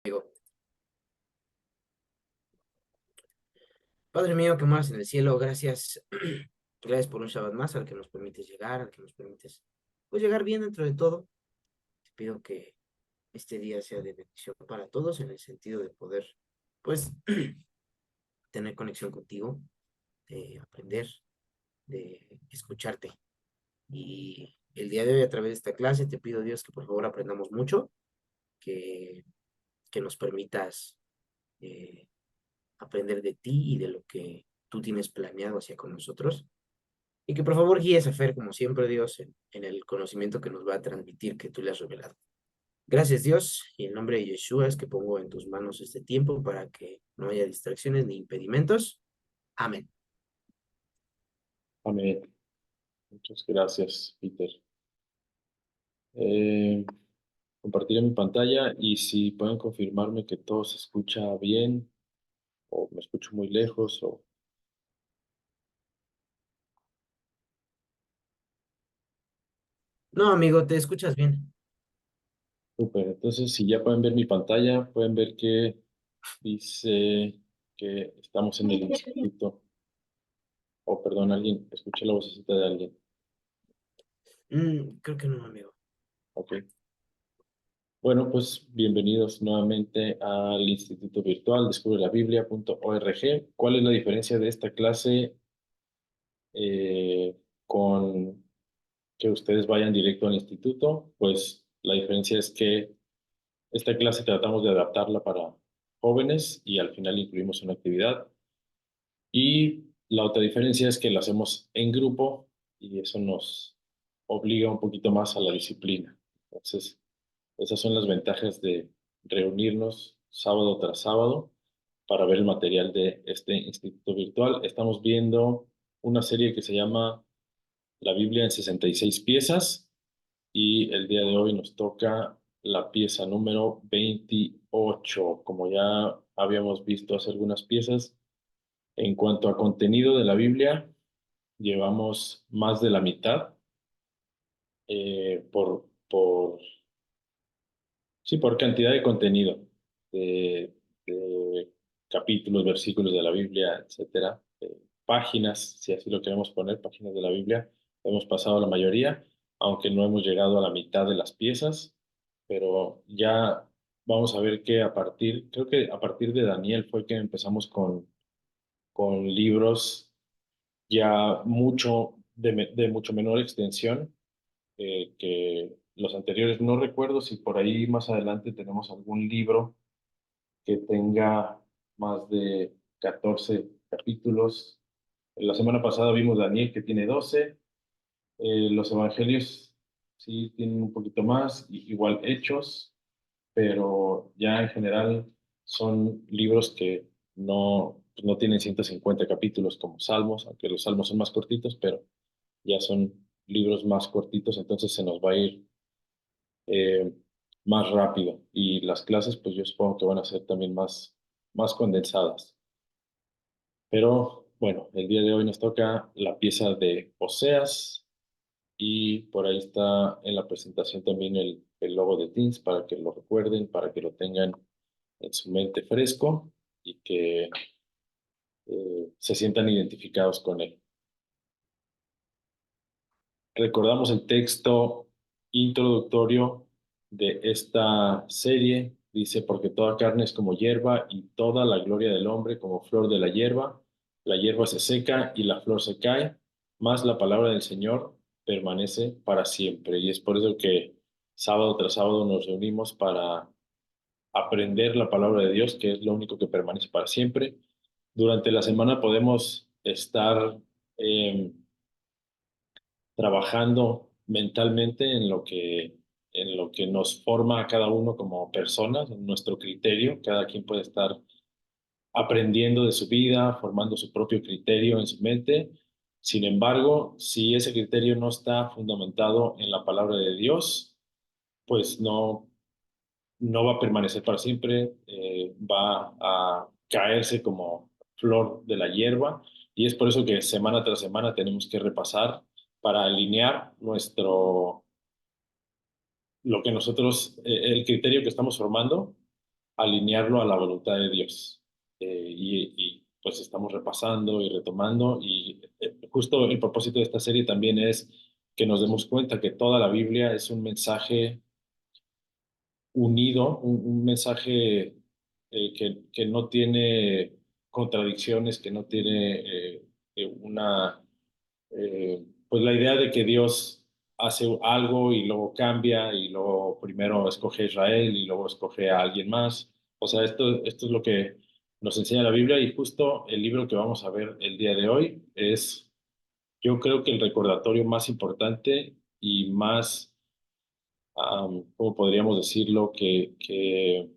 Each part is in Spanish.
Digo, Padre mío que moras en el cielo, gracias, gracias por un Shabbat más al que nos permites llegar, al que nos permites pues llegar bien dentro de todo. Te pido que este día sea de bendición para todos en el sentido de poder pues tener conexión contigo, de aprender, de escucharte. Y el día de hoy a través de esta clase te pido Dios que por favor aprendamos mucho, que, que nos permitas eh, aprender de ti y de lo que tú tienes planeado hacia con nosotros. Y que por favor guíes a Fer, como siempre, Dios, en el conocimiento que nos va a transmitir que tú le has revelado. Gracias, Dios, y en nombre de Yeshua es que pongo en tus manos este tiempo para que no haya distracciones ni impedimentos. Amén. Amén. Muchas gracias, Peter. Eh, Compartiré mi pantalla y si pueden confirmarme que todo se escucha bien o me escucho muy lejos o No, amigo, te escuchas bien. súper. Entonces, si ya pueden ver mi pantalla, pueden ver que dice que estamos en el instituto. O perdón, alguien, escuché la vocecita de alguien. Creo que no, amigo. Ok. Bueno, pues bienvenidos nuevamente al Instituto Virtual descubrelabiblia.org. ¿Cuál es la diferencia de esta clase con que ustedes vayan directo al instituto? Pues la diferencia es que esta clase tratamos de adaptarla para jóvenes y al final incluimos una actividad. Y la otra diferencia es que la hacemos en grupo y eso nos obliga un poquito más a la disciplina. Entonces, esas son las ventajas de reunirnos sábado tras sábado para ver el material de este instituto virtual. Estamos viendo una serie que se llama La Biblia en 66 piezas y el día de hoy nos toca la pieza número 28. Como ya habíamos visto hace algunas piezas, en cuanto a contenido de la Biblia, llevamos más de la mitad sí, por cantidad de contenido, de capítulos, versículos de la Biblia, etcétera. Páginas, si así lo queremos poner, páginas de la Biblia. Hemos pasado la mayoría, aunque no hemos llegado a la mitad de las piezas, pero ya vamos a ver que creo que a partir de Daniel fue que empezamos con libros ya de mucho menor extensión que los anteriores. No recuerdo si por ahí más adelante tenemos algún libro que tenga más de 14 capítulos. La semana pasada vimos Daniel que tiene 12. Los evangelios sí tienen un poquito más, igual Hechos, pero ya en general son libros que no tienen 150 capítulos como Salmos, aunque los Salmos son más cortitos, pero ya son libros más cortitos, entonces se nos va a ir eh, más rápido. Y las clases, pues yo supongo que van a ser también más condensadas. Pero bueno, el día de hoy nos toca la pieza de Oseas y por ahí está en la presentación también el logo de Teams para que lo recuerden, para que lo tengan en su mente fresco y que se sientan identificados con él. Recordamos el texto introductorio de esta serie. Dice, porque toda carne es como hierba y toda la gloria del hombre como flor de la hierba. La hierba se seca y la flor se cae, mas la palabra del Señor permanece para siempre. Y es por eso que sábado tras sábado nos reunimos para aprender la palabra de Dios, que es lo único que permanece para siempre. Durante la semana podemos estar eh, trabajando mentalmente en lo que nos forma a cada uno como personas, en nuestro criterio. Cada quien puede estar aprendiendo de su vida, formando su propio criterio en su mente. Sin embargo, si ese criterio no está fundamentado en la palabra de Dios, pues no va a permanecer para siempre, va a caerse como flor de la hierba y es por eso que semana tras semana tenemos que repasar para alinear lo que nosotros, el criterio que estamos formando alinearlo a la voluntad de Dios. Pues estamos repasando y retomando y justo el propósito de esta serie también es que nos demos cuenta que toda la Biblia es un mensaje unido, un mensaje que no tiene contradicciones, que no tiene pues la idea de que Dios hace algo y luego cambia y luego primero escoge a Israel y luego escoge a alguien más. O sea, esto es lo que nos enseña la Biblia y justo el libro que vamos a ver el día de hoy es, yo creo que el recordatorio más importante y más, ¿cómo podríamos decirlo? Que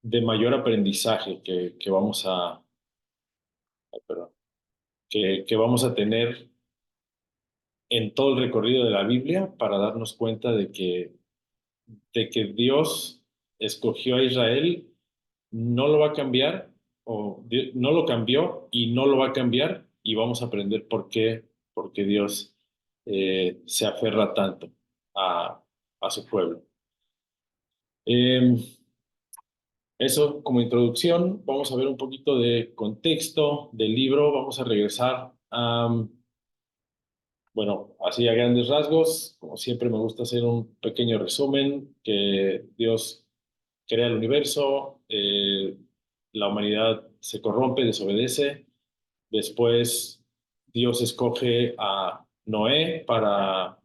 de mayor aprendizaje que vamos ay, perdón, que vamos a tener en todo el recorrido de la Biblia para darnos cuenta de que Dios escogió a Israel, no lo va a cambiar, no lo cambió y no lo va a cambiar, y vamos a aprender porque Dios se aferra tanto a, a su pueblo. Eh, Eso como introducción, vamos a ver un poquito de contexto del libro, vamos a regresar a, bueno, así a grandes rasgos, como siempre me gusta hacer un pequeño resumen, que Dios crea el universo, la humanidad se corrompe, desobedece, después Dios escoge a Noé para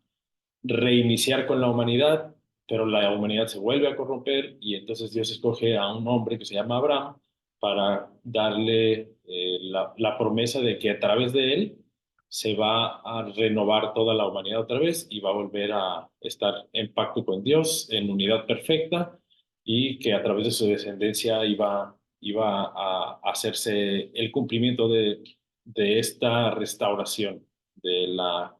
reiniciar con la humanidad, pero la humanidad se vuelve a corromper y entonces Dios escoge a un hombre que se llama Abraham para darle la promesa de que a través de él se va a renovar toda la humanidad otra vez y va a volver a estar en pacto con Dios, en unidad perfecta, y que a través de su descendencia iba a hacerse el cumplimiento de esta restauración de la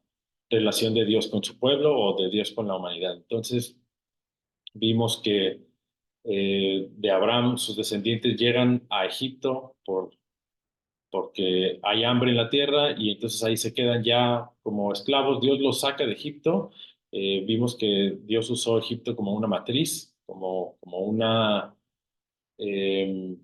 relación de Dios con su pueblo o de Dios con la humanidad. Entonces, vimos que de Abraham sus descendientes llegan a Egipto porque hay hambre en la tierra y entonces ahí se quedan ya como esclavos. Dios los saca de Egipto. Vimos que Dios usó Egipto como una matriz, como una, eh,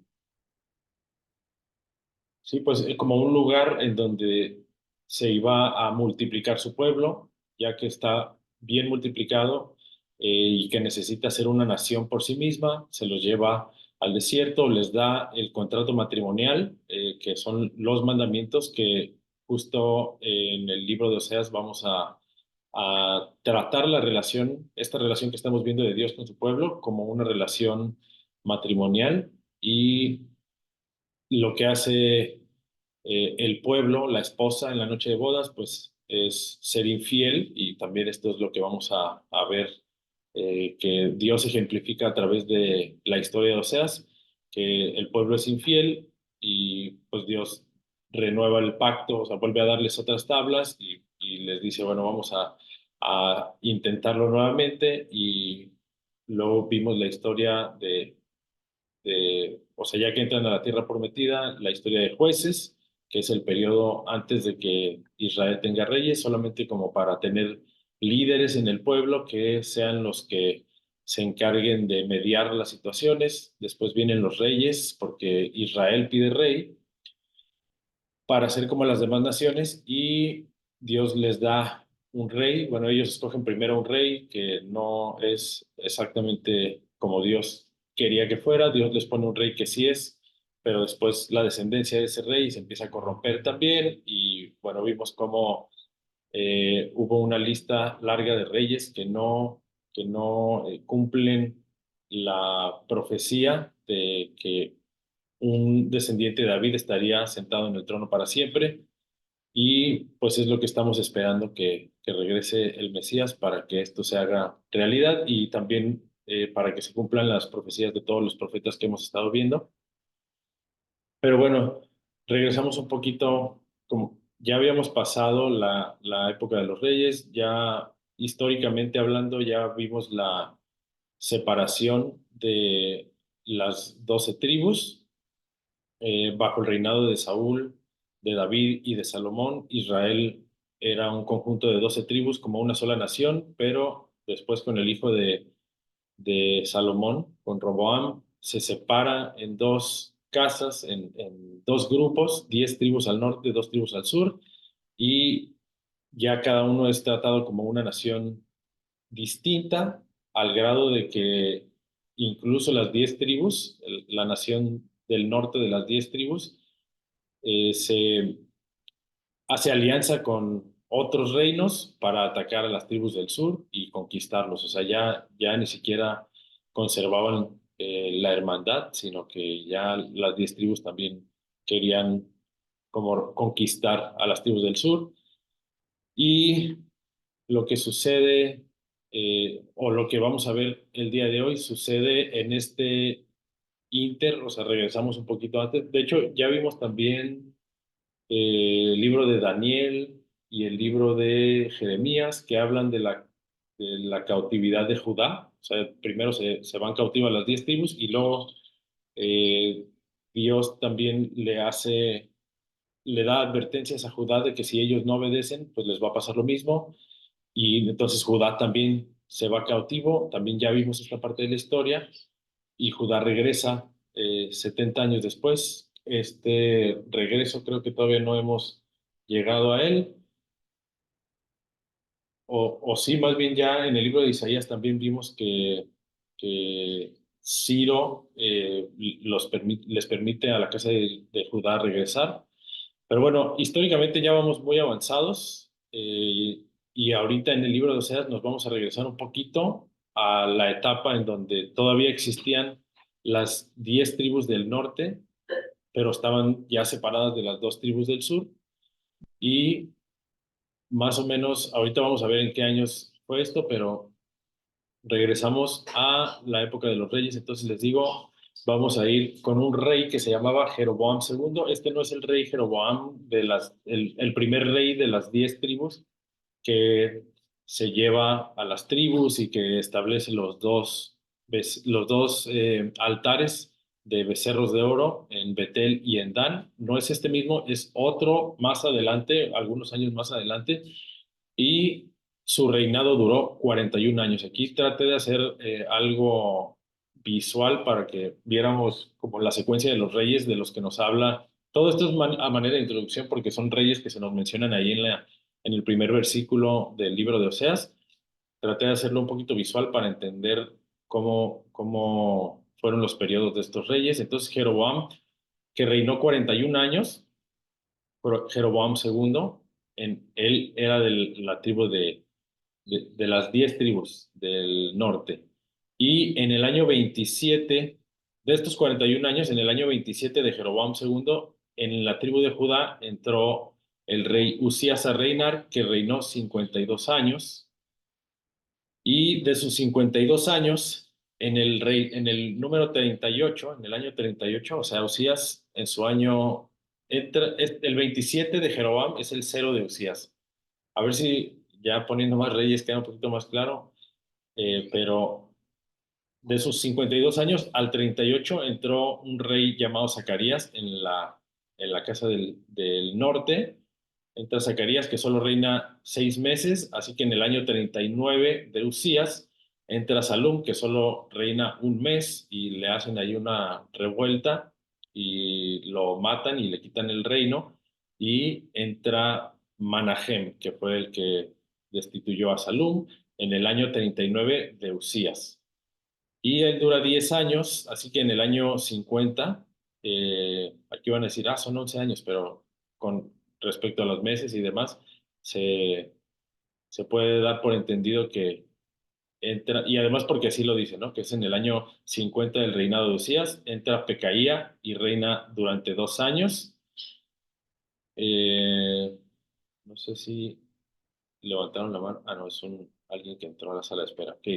sí, pues como un lugar en donde se iba a multiplicar su pueblo, ya que está bien multiplicado y que necesita ser una nación por sí misma, se los lleva al desierto, les da el contrato matrimonial, que son los mandamientos que justo en el libro de Oseas vamos a tratar esta relación que estamos viendo de Dios con su pueblo, como una relación matrimonial y lo que hace el pueblo, la esposa en la noche de bodas, pues es ser infiel y también esto es lo que vamos a ver que Dios ejemplifica a través de la historia de Oseas, que el pueblo es infiel y pues Dios renueva el pacto, o sea, vuelve a darles otras tablas y les dice, bueno, vamos a intentarlo nuevamente y luego vimos la historia o sea, ya que entran a la tierra prometida, la historia de jueces, que es el periodo antes de que Israel tenga reyes, solamente como para tener líderes en el pueblo que sean los que se encarguen de mediar las situaciones. Después vienen los reyes, porque Israel pide rey para ser como las demás naciones y Dios les da un rey. Bueno, ellos escogen primero un rey que no es exactamente como Dios quería que fuera. Dios les pone un rey que sí es, pero después la descendencia de ese rey se empieza a corromper también y bueno, vimos cómo hubo una lista larga de reyes que no cumplen la profecía de que un descendiente de David estaría sentado en el trono para siempre y pues es lo que estamos esperando que regrese el Mesías para que esto se haga realidad y también para que se cumplan las profecías de todos los profetas que hemos estado viendo. Pero bueno, regresamos un poquito, como ya habíamos pasado la época de los reyes, ya históricamente hablando, ya vimos la separación de las 12 tribus bajo el reinado de Saúl, de David y de Salomón. Israel era un conjunto de 12 tribus como una sola nación, pero después con el hijo de Salomón con Roboam se separa en dos casas, en dos grupos, 10 tribus al norte, 2 tribus al sur, y ya cada uno es tratado como una nación distinta, al grado de que incluso las 10 tribus, la nación del norte de las 10 tribus, se hace alianza con otros reinos para atacar a las tribus del sur y conquistarlos. O sea, ya ni siquiera conservaban la hermandad, sino que ya las 10 tribus también querían como conquistar a las tribus del sur. Y lo que sucede, o lo que vamos a ver el día de hoy, sucede en este inter, o sea, regresamos un poquito antes. De hecho, ya vimos también el libro de Daniel y el libro de Jeremías, que hablan de la cautividad de Judá. O sea, primero se van cautivas las 10 tribus y luego eh, Dios también le da advertencias a Judá de que si ellos no obedecen, pues les va a pasar lo mismo. Y entonces Judá también se va cautivo, también ya vimos esta parte de la historia, y Judá regresa 70 años después. Este regreso creo que todavía no hemos llegado a él, o sí, más bien ya en el libro de Isaías también vimos que Ciro les permite a la casa de Judá regresar. Pero bueno, históricamente ya vamos muy avanzados, y ahorita en el libro de Oseas nos vamos a regresar un poquito a la etapa en donde todavía existían las 10 tribus del norte, pero estaban ya separadas de las 2 tribus del sur. Y más o menos, ahorita vamos a ver en qué años fue esto, pero regresamos a la época de los reyes. Entonces les digo, vamos a ir con un rey que se llamaba Jeroboam II. Este no es el rey Jeroboam el primer rey de las 10 tribus que se lleva a las tribus y que establece los dos altares de becerros de oro en Betel y en Dan. No es este mismo, es otro más adelante, algunos años más adelante, y su reinado duró 41 años. Aquí traté de hacer algo visual para que viéramos como la secuencia de los reyes de los que nos habla. Todo esto es a manera de introducción porque son reyes que se nos mencionan ahí en el primer versículo del libro de Oseas. Traté de hacerlo un poquito visual para entender cómo fueron los periodos de estos reyes. Entonces, Jeroboam, que reinó 41 años, Jeroboam II, él era de la tribu de las 10 tribus del norte. Y en el año 27 de estos 41 años, en el año 27 de Jeroboam II, en la tribu de Judá entró el rey Usías a reinar, que reinó 52 años. Y de sus 52 años, en el número 38, en el año 38, o sea, Usías en su año, el 27 de Jeroboam es el cero de Usías. A ver si ya poniendo más reyes queda un poquito más claro, pero de sus 52 años al 38 entró un rey llamado Zacarías en la casa del norte. Entra Zacarías, que solo reina 6 meses, así que en el año 39 de Usías entra Salum, que solo reina un mes, y le hacen ahí una revuelta y lo matan y le quitan el reino, y entra Manahem, que fue el que destituyó a Salum en el año 39 de Usías. Y él dura 10 años, así que en el año 50, aquí van a decir, son 11 años, pero con respecto a los meses y demás, se, se puede dar por entendido que entra, y además porque así lo dice, ¿no? Que es en el año 50 del reinado de Usías, entra Pecaía y reina durante 2 años. Eh, no sé si levantaron la mano. No, es alguien que entró a la sala de espera. Ok.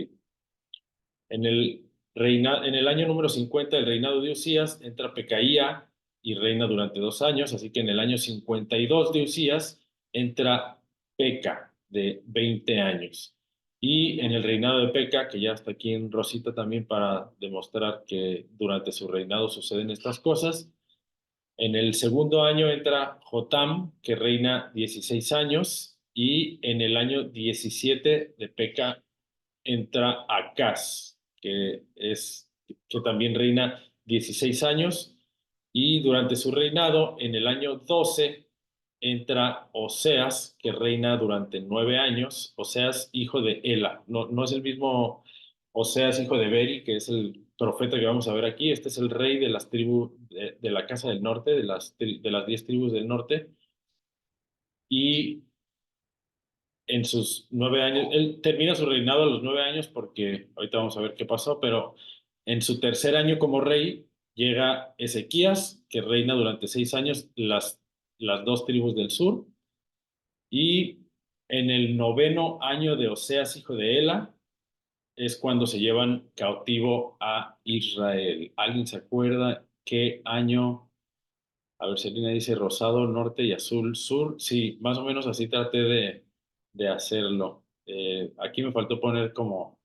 En el año número 50 del reinado de Usías entra Pecaía y reina durante 2 años, así que en el año 52 de Usías entra Peca de 20 años. Y en el reinado de Peca, que ya está aquí en Rosita también para demostrar que durante su reinado suceden estas cosas, en el segundo año entra Jotam, que reina 16 años, y en el año 17 de Peca entra Acaz, que también reina 16 años, y durante su reinado, en el año 12, entra Oseas, que reina durante 9 años. Oseas, hijo de Ela. No, no es el mismo Oseas, hijo de Beri, que es el profeta que vamos a ver aquí. Este es el rey de las tribus de la casa del norte, de las 10 tribus del norte. Y en sus 9 años, él termina su reinado a los 9 años porque ahorita vamos a ver qué pasó, pero en su tercer año como rey llega Ezequías, que reina durante 6 años las dos tribus del sur, y en el noveno año de Oseas, hijo de Ela, es cuando se llevan cautivo a Israel. ¿Alguien se acuerda qué año? A ver, Selena dice rosado, norte y azul, sur. Sí, más o menos así traté de hacerlo. Aquí me faltó poner como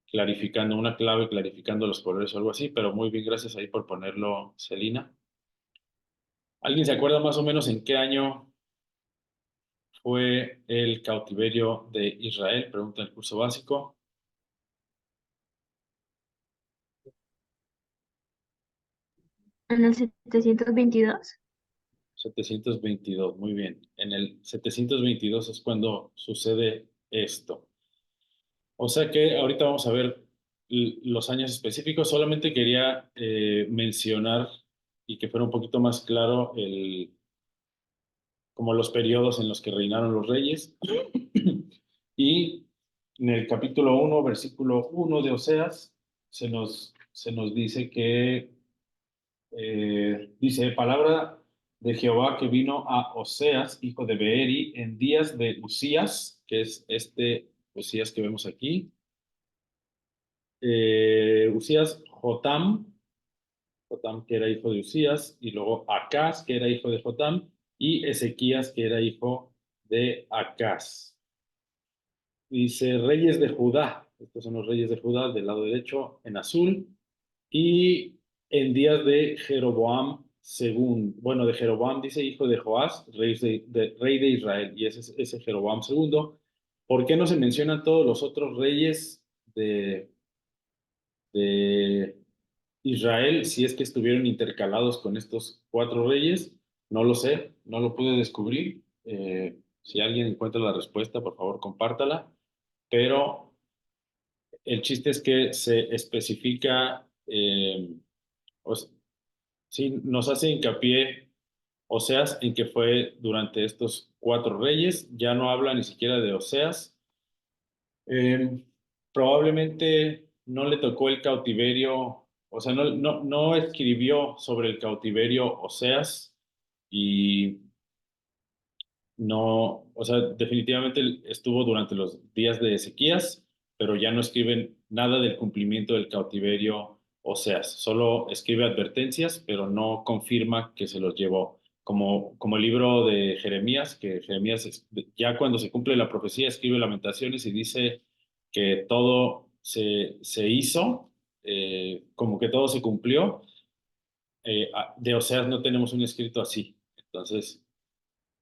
clarificando una clave, clarificando los colores o algo así, pero muy bien, gracias ahí por ponerlo, Celina. ¿Alguien se acuerda más o menos en qué año fue el cautiverio de Israel? Pregunta el curso básico. En el 722. 722, muy bien. En el 722 es cuando sucede esto. O sea que ahorita vamos a ver los años específicos. Solamente quería mencionar y que fuera un poquito más claro como los periodos en los que reinaron los reyes. Y en el capítulo 1, versículo 1 de Oseas, se nos dice que dice, palabra de Jehová que vino a Oseas, hijo de Beeri, en días de Usías, que es este Usías que vemos aquí. Usías, Jotam que era hijo de Usías, y luego Acaz, que era hijo de Jotam, y Ezequías, que era hijo de Acaz. Dice reyes de Judá, estos son los reyes de Judá del lado derecho en azul, y en días de Jeroboam segundo, bueno, de Jeroboam dice hijo de Joás, rey de Israel, y ese es ese Jeroboam segundo. ¿Por qué no se mencionan todos los otros reyes de Israel si es que estuvieron intercalados con estos cuatro reyes? No lo sé, no lo pude descubrir. Si alguien encuentra la respuesta, por favor, compártala. Pero el chiste es que se especifica, o s- sí, nos hace hincapié, Oseas, en que fue durante estos cuatro reyes. Ya no habla ni siquiera de Oseas. Eh, Probablemente no le tocó el cautiverio, o sea, no escribió sobre el cautiverio Oseas, y no, o sea, definitivamente estuvo durante los días de Ezequías, pero ya no escriben nada del cumplimiento del cautiverio Oseas, solo escribe advertencias, pero no confirma que se los llevó. Como el libro de Jeremías, que Jeremías ya cuando se cumple la profecía escribe Lamentaciones y dice que todo se hizo, como que todo se cumplió. De Oseas no tenemos un escrito así. Entonces,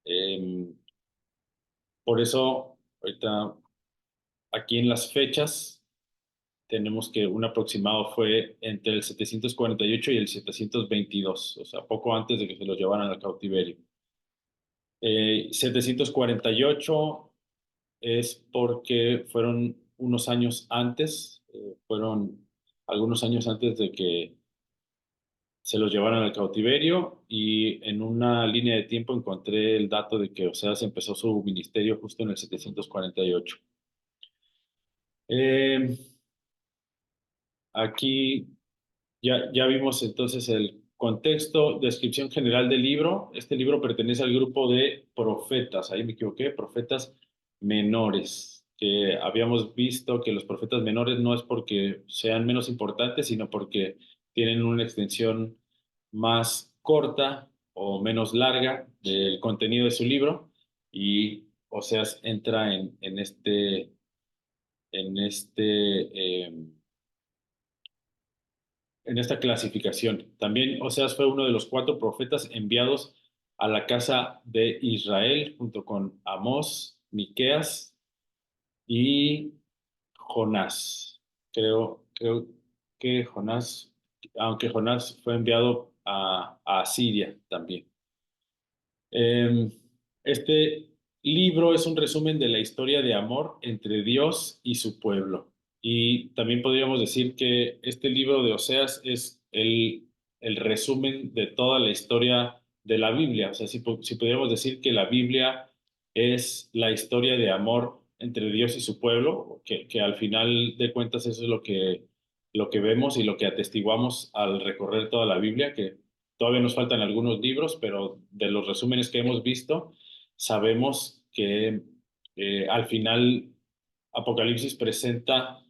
em, por eso, ahorita aquí en las fechas, tenemos que un aproximado fue entre el 748 y el 722, o sea, poco antes de que se los llevaran al cautiverio. 748 es porque fueron unos años antes, fueron algunos años antes de que se los llevaran al cautiverio, y en una línea de tiempo encontré el dato de que Oseas empezó su ministerio justo en el 748. Eh, Aquí ya vimos entonces el contexto, descripción general del libro. Este libro pertenece al grupo de profetas, ahí me equivoqué, profetas menores, que habíamos visto que los profetas menores no es porque sean menos importantes, sino porque tienen una extensión más corta o menos larga del contenido de su libro, y Oseas entra en esta clasificación. También Oseas fue uno de los cuatro profetas enviados a la casa de Israel junto con Amós, Miqueas y Jonás. Creo creo que Jonás, aunque Jonás fue enviado a Siria también. Eh, este libro es un resumen de la historia de amor entre Dios y su pueblo. Y también podríamos decir que este libro de Oseas es el resumen de toda la historia de la Biblia. O sea, si podríamos decir que la Biblia es la historia de amor entre Dios y su pueblo, que al final de cuentas eso es lo que vemos y lo que atestiguamos al recorrer toda la Biblia, que todavía nos faltan algunos libros, pero de los resúmenes que hemos visto, sabemos que al final Apocalipsis presenta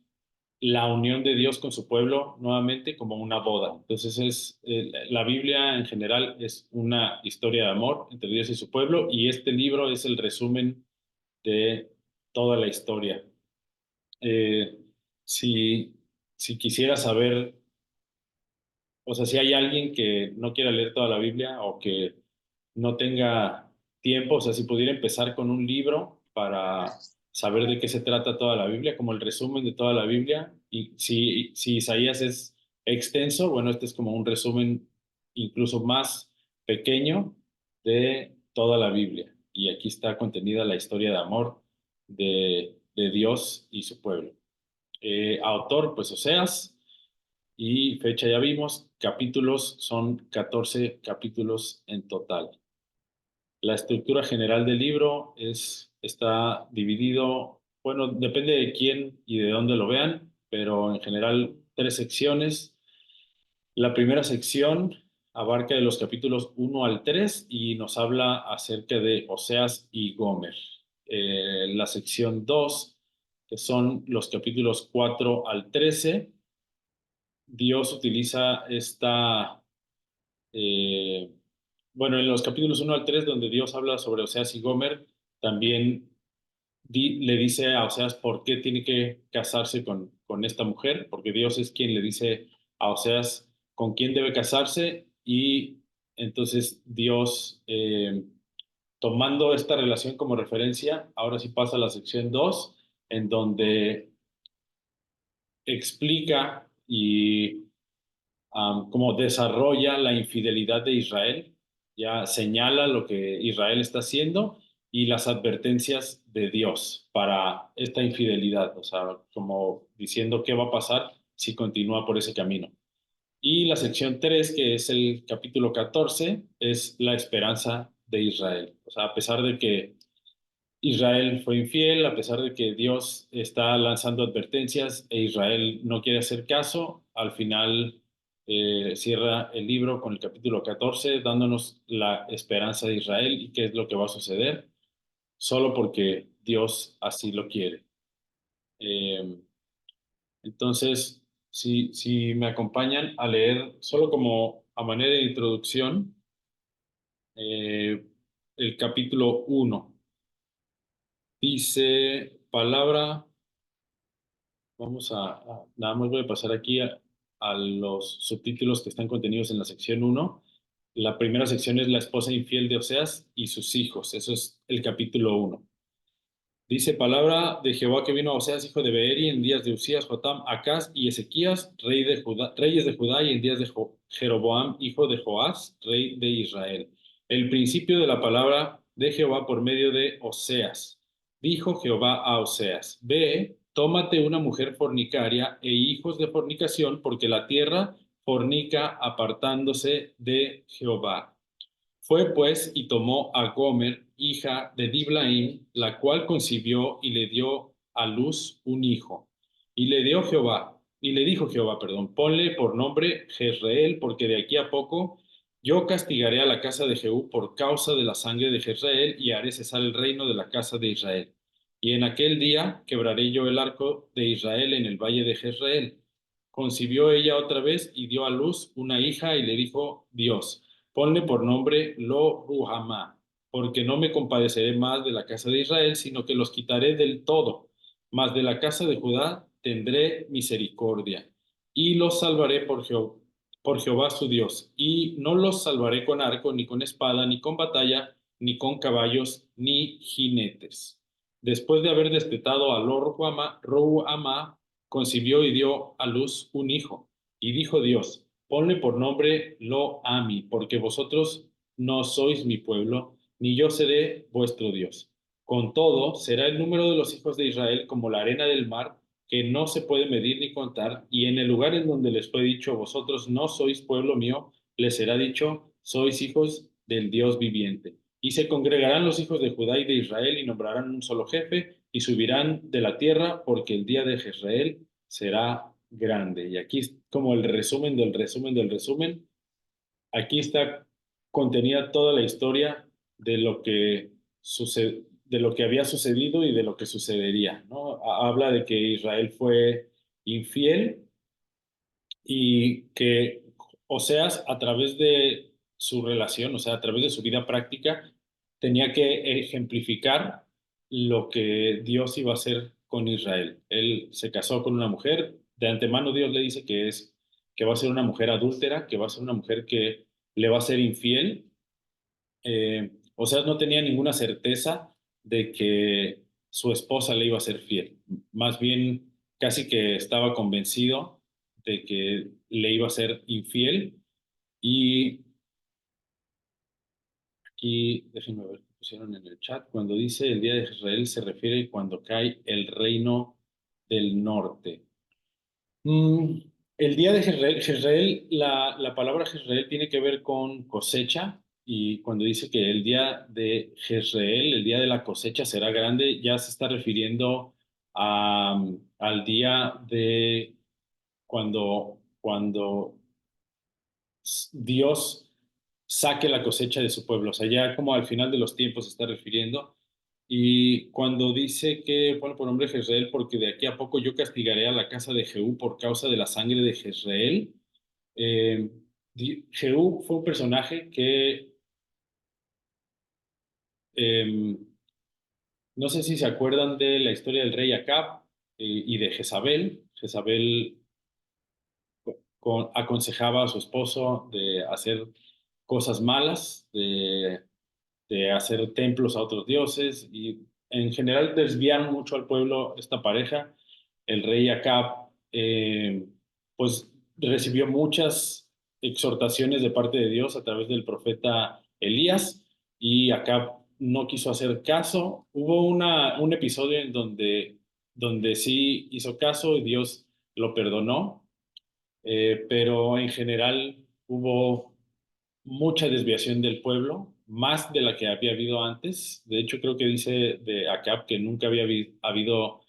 la unión de Dios con su pueblo nuevamente como una boda. Entonces la Biblia en general es una historia de amor entre Dios y su pueblo y este libro es el resumen de toda la historia. Eh, si, si quisiera saber, o sea, si hay alguien que no quiera leer toda la Biblia o que no tenga tiempo, o sea, si pudiera empezar con un libro para saber de qué se trata toda la Biblia, como el resumen de toda la Biblia, y si Isaías es extenso, bueno, este es como un resumen incluso más pequeño de toda la Biblia. Y aquí está contenida la historia de amor de Dios y su pueblo. Autor, pues Oseas. Y fecha ya vimos, capítulos son 14 capítulos en total. La estructura general del libro está dividido, bueno, depende de quién y de dónde lo vean, pero en general tres secciones. La primera sección abarca de los capítulos 1 al 3 y nos habla acerca de Oseas y Gomer. La sección 2, que son los capítulos 4 al 13, Dios utiliza eh, bueno, en los capítulos 1 al 3, donde Dios habla sobre Oseas y Gomer, también le dice a Oseas por qué tiene que casarse con esta mujer, porque Dios es quien le dice a Oseas con quién debe casarse y entonces Dios, tomando esta relación como referencia, ahora sí pasa a la sección 2, en donde explica y cómo desarrolla la infidelidad de Israel, ya señala lo que Israel está haciendo y las advertencias de Dios para esta infidelidad, o sea, como diciendo qué va a pasar si continúa por ese camino. Y la sección 3, que es el capítulo 14, es la esperanza de Israel. O sea, a pesar de que Israel fue infiel, a pesar de que Dios está lanzando advertencias e Israel no quiere hacer caso, al final cierra el libro con el capítulo 14, dándonos la esperanza de Israel y qué es lo que va a suceder, solo porque Dios así lo quiere. Eh, entonces, si me acompañan a leer, solo como a manera de introducción, eh, el capítulo 1 dice palabra. Nada más voy a pasar aquí a los subtítulos que están contenidos en la sección 1. La primera sección es la esposa infiel de Oseas y sus hijos. Eso es el capítulo 1. Dice palabra de Jehová que vino a Oseas, hijo de Beeri, en días de Usías, Jotam, Acaz y Ezequías, reyes de Judá, y en días de Jeroboam, hijo de Joás, rey de Israel. El principio de la palabra de Jehová por medio de Oseas. Dijo Jehová a Oseas: Ve, tómate una mujer fornicaria e hijos de fornicación, porque la tierra fornica apartándose de Jehová. Fue pues y tomó a Gomer, hija de Diblaim, la cual concibió y le dio a luz un hijo. Y le dijo Jehová, perdón, ponle por nombre Jezreel, porque de aquí a poco yo castigaré a la casa de Jehú por causa de la sangre de Jezreel y haré cesar el reino de la casa de Israel. Y en aquel día quebraré yo el arco de Israel en el valle de Jezreel. Concibió ella otra vez y dio a luz una hija y le dijo Dios: Ponle por nombre Lo Ruhamá, porque no me compadeceré más de la casa de Israel, sino que los quitaré del todo. Mas de la casa de Judá tendré misericordia, y los salvaré por Jehová su Dios. Y no los salvaré con arco, ni con espada, ni con batalla, ni con caballos, ni jinetes. Después de haber destetado a Lo Ruhamá, concibió y dio a luz un hijo. Y dijo Dios, ponle por nombre Lo-Ami, porque vosotros no sois mi pueblo, ni yo seré vuestro Dios. Con todo, será el número de los hijos de Israel como la arena del mar, que no se puede medir ni contar, y en el lugar en donde les fue dicho, vosotros no sois pueblo mío, les será dicho, sois hijos del Dios viviente. Y se congregarán los hijos de Judá y de Israel y nombrarán un solo jefe y subirán de la tierra porque el día de Jezreel será grande. Y aquí es como el resumen del resumen del resumen. Aquí está contenida toda la historia de lo que de lo que había sucedido y de lo que sucedería, ¿no? Habla de que Israel fue infiel y que Oseas, a través de su relación, o sea, a través de su vida práctica, tenía que ejemplificar lo que Dios iba a hacer con Israel. Él se casó con una mujer, de antemano Dios le dice que va a ser una mujer adúltera, que va a ser una mujer que le va a ser infiel. Oseas no tenía ninguna certeza de que su esposa le iba a ser fiel. Más bien, casi que estaba convencido de que le iba a ser infiel. Y aquí, déjenme ver qué pusieron en el chat. Cuando dice el día de Israel, se refiere cuando cae el reino del norte. Mm, el día de Jezreel, la palabra Jezreel tiene que ver con cosecha, y cuando dice que el día de Jezreel, el día de la cosecha será grande, ya se está refiriendo al día de cuando Dios saque la cosecha de su pueblo. O sea, ya como al final de los tiempos se está refiriendo. Y cuando dice que pone por nombre Jezreel, porque de aquí a poco yo castigaré a la casa de Jehú por causa de la sangre de Jezreel. Eh, Jehú fue un personaje que eh, no sé si se acuerdan de la historia del rey Acab y de Jezabel. Jezabel aconsejaba a su esposo de hacer cosas malas, de hacer templos a otros dioses, y en general desvían mucho al pueblo esta pareja. El rey Acab pues recibió muchas exhortaciones de parte de Dios a través del profeta Elías, y Acab no quiso hacer caso. Hubo un episodio en donde sí hizo caso y Dios lo perdonó, pero en general hubo mucha desviación del pueblo, más de la que había habido antes. De hecho, creo que dice de Acab que nunca había habido,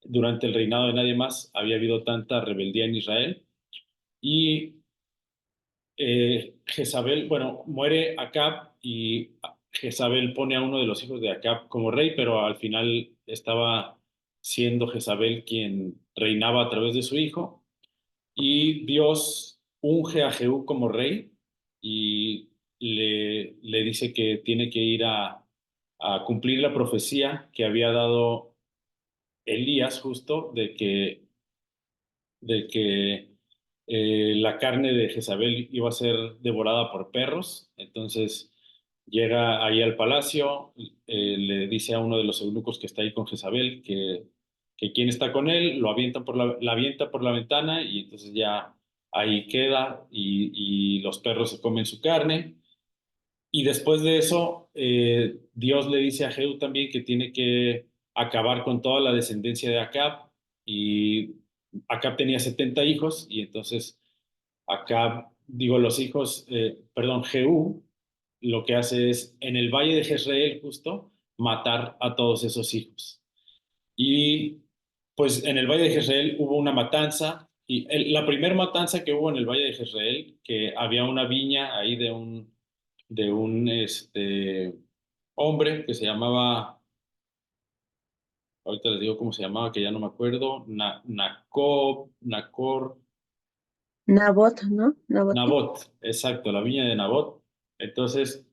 durante el reinado de nadie más, había habido tanta rebeldía en Israel. Y Jezabel, bueno, muere Acab y Jezabel pone a uno de los hijos de Acab como rey, pero al final estaba siendo Jezabel quien reinaba a través de su hijo. Y Dios unge a Jehú como rey y le dice que tiene que ir a cumplir la profecía que había dado Elías justo de que la carne de Jezabel iba a ser devorada por perros. Entonces llega ahí al palacio, le dice a uno de los eunucos que está ahí con Jezabel que quién está con él, lo avientan la avienta por la ventana, y entonces ya ahí queda, y los perros se comen su carne. Y después de eso, Dios le dice a Jehú también que tiene que acabar con toda la descendencia de Acab. Y Acab tenía 70 hijos, y entonces Acab, digo, los hijos, perdón, Jehú lo que hace es, en el valle de Jezreel justo, matar a todos esos hijos. Y pues en el Valle de Jezreel hubo una matanza, y la primera matanza que hubo en el Valle de Jezreel, que había una viña ahí de un hombre que se llamaba, ahorita les digo cómo se llamaba, que ya no me acuerdo, Nacor, Nabot, ¿no? Nabot. Nabot, exacto, la viña de Nabot. Entonces,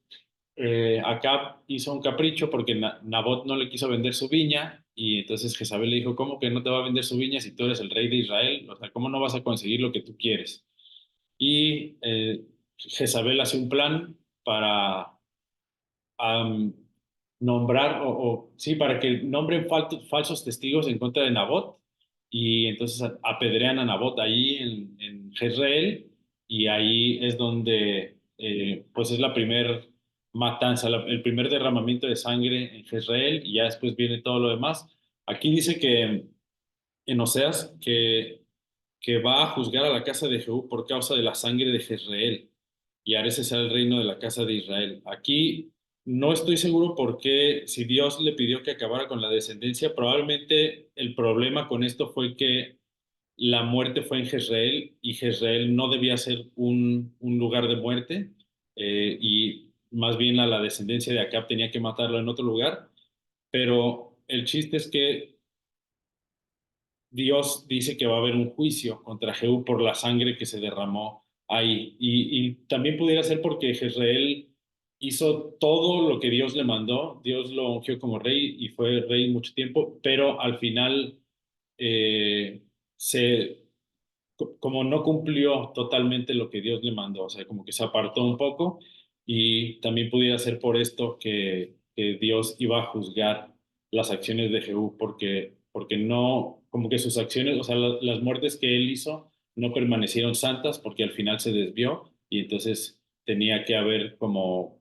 Acab hizo un capricho porque Nabot no le quiso vender su viña, y entonces Jezabel le dijo, ¿cómo que no te va a vender su viña si tú eres el rey de Israel? O sea, ¿cómo no vas a conseguir lo que tú quieres? Y Jezabel hace un plan para am, nombrar, sí, para que nombren falsos testigos en contra de Nabot, y entonces apedrean a Nabot ahí en Jezreel, y ahí es donde pues es la primer matanza, el primer derramamiento de sangre en Jezreel, y ya después viene todo lo demás. Aquí dice que en Oseas que va a juzgar a la casa de Jehú por causa de la sangre de Jezreel, y haré cesar el reino de la casa de Israel. Aquí no estoy seguro por qué, si Dios le pidió que acabara con la descendencia, probablemente el problema con esto fue que la muerte fue en Jezreel, y Jezreel no debía ser un lugar de muerte, y más bien a la descendencia de Acab tenía que matarlo en otro lugar. Pero el chiste es que Dios dice que va a haber un juicio contra Jehú por la sangre que se derramó ahí. Y también pudiera ser porque Jezreel hizo todo lo que Dios le mandó. Dios lo ungió como rey y fue rey mucho tiempo, pero al final eh, se, como no cumplió totalmente lo que Dios le mandó, o sea, como que se apartó un poco, y también pudiera ser por esto que Dios iba a juzgar las acciones de Jehú, porque no, como que sus acciones, o sea, las muertes que él hizo no permanecieron santas porque al final se desvió, y entonces tenía que haber como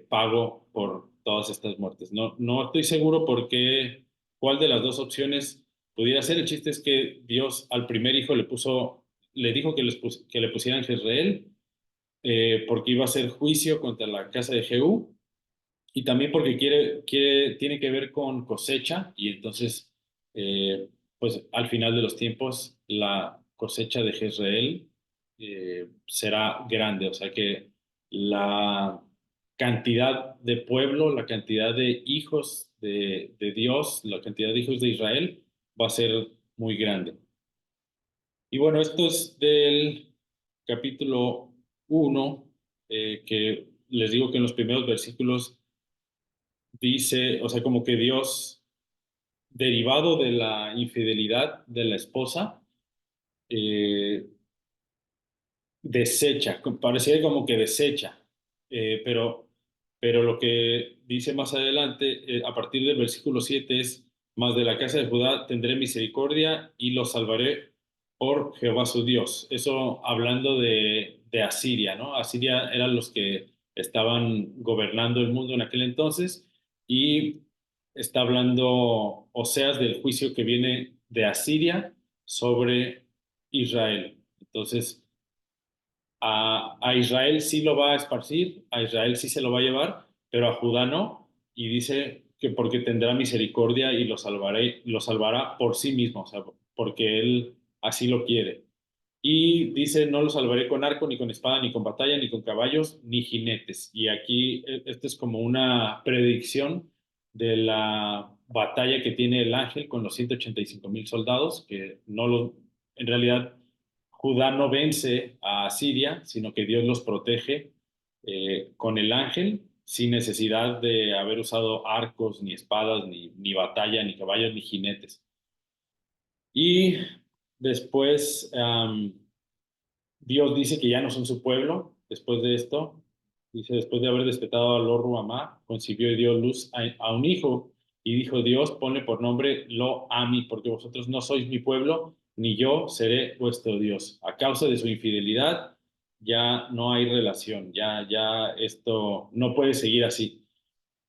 pago por todas estas muertes. No, no estoy seguro por qué, cuál de las dos opciones pudiera ser. El chiste es que Dios al primer hijo le dijo que le pusieran Jezreel, porque iba a hacer juicio contra la casa de Jehú, y también porque tiene que ver con cosecha, y entonces, pues al final de los tiempos, la cosecha de Jezreel será grande, o sea que la cantidad de pueblo, la cantidad de hijos de Dios, la cantidad de hijos de Israel va a ser muy grande. Y bueno, esto es del capítulo 1, que les digo que en los primeros versículos dice, o sea, como que Dios, derivado de la infidelidad de la esposa, eh, desecha, pareciera como que desecha, pero lo que dice más adelante, a partir del versículo 7 es, más de la casa de Judá tendré misericordia y los salvaré por Jehová su Dios. Eso hablando de Asiria, ¿no? Asiria eran los que estaban gobernando el mundo en aquel entonces, y está hablando Oseas del juicio que viene de Asiria sobre Israel. Entonces, a Israel sí lo va a esparcir, a Israel sí se lo va a llevar, pero a Judá no. Y dice que porque tendrá misericordia y lo salvará por sí mismo, o sea, porque él así lo quiere. Y dice, no lo salvaré con arco, ni con espada, ni con batalla, ni con caballos, ni jinetes. Y aquí esto es como una predicción de la batalla que tiene el ángel con los 185,000 soldados, que no los, en realidad Judá no vence a Siria, sino que Dios los protege con el ángel, sin necesidad de haber usado arcos, ni espadas, ni batalla, ni caballos, ni jinetes. Y después Dios dice que ya no son su pueblo después de esto. Dice, después de haber destetado a Lo Ruhamá, concibió y dio luz a un hijo, y dijo Dios, ponle por nombre Lo Ami, porque vosotros no sois mi pueblo, ni yo seré vuestro Dios. A causa de su infidelidad, ya no hay relación, ya esto no puede seguir así.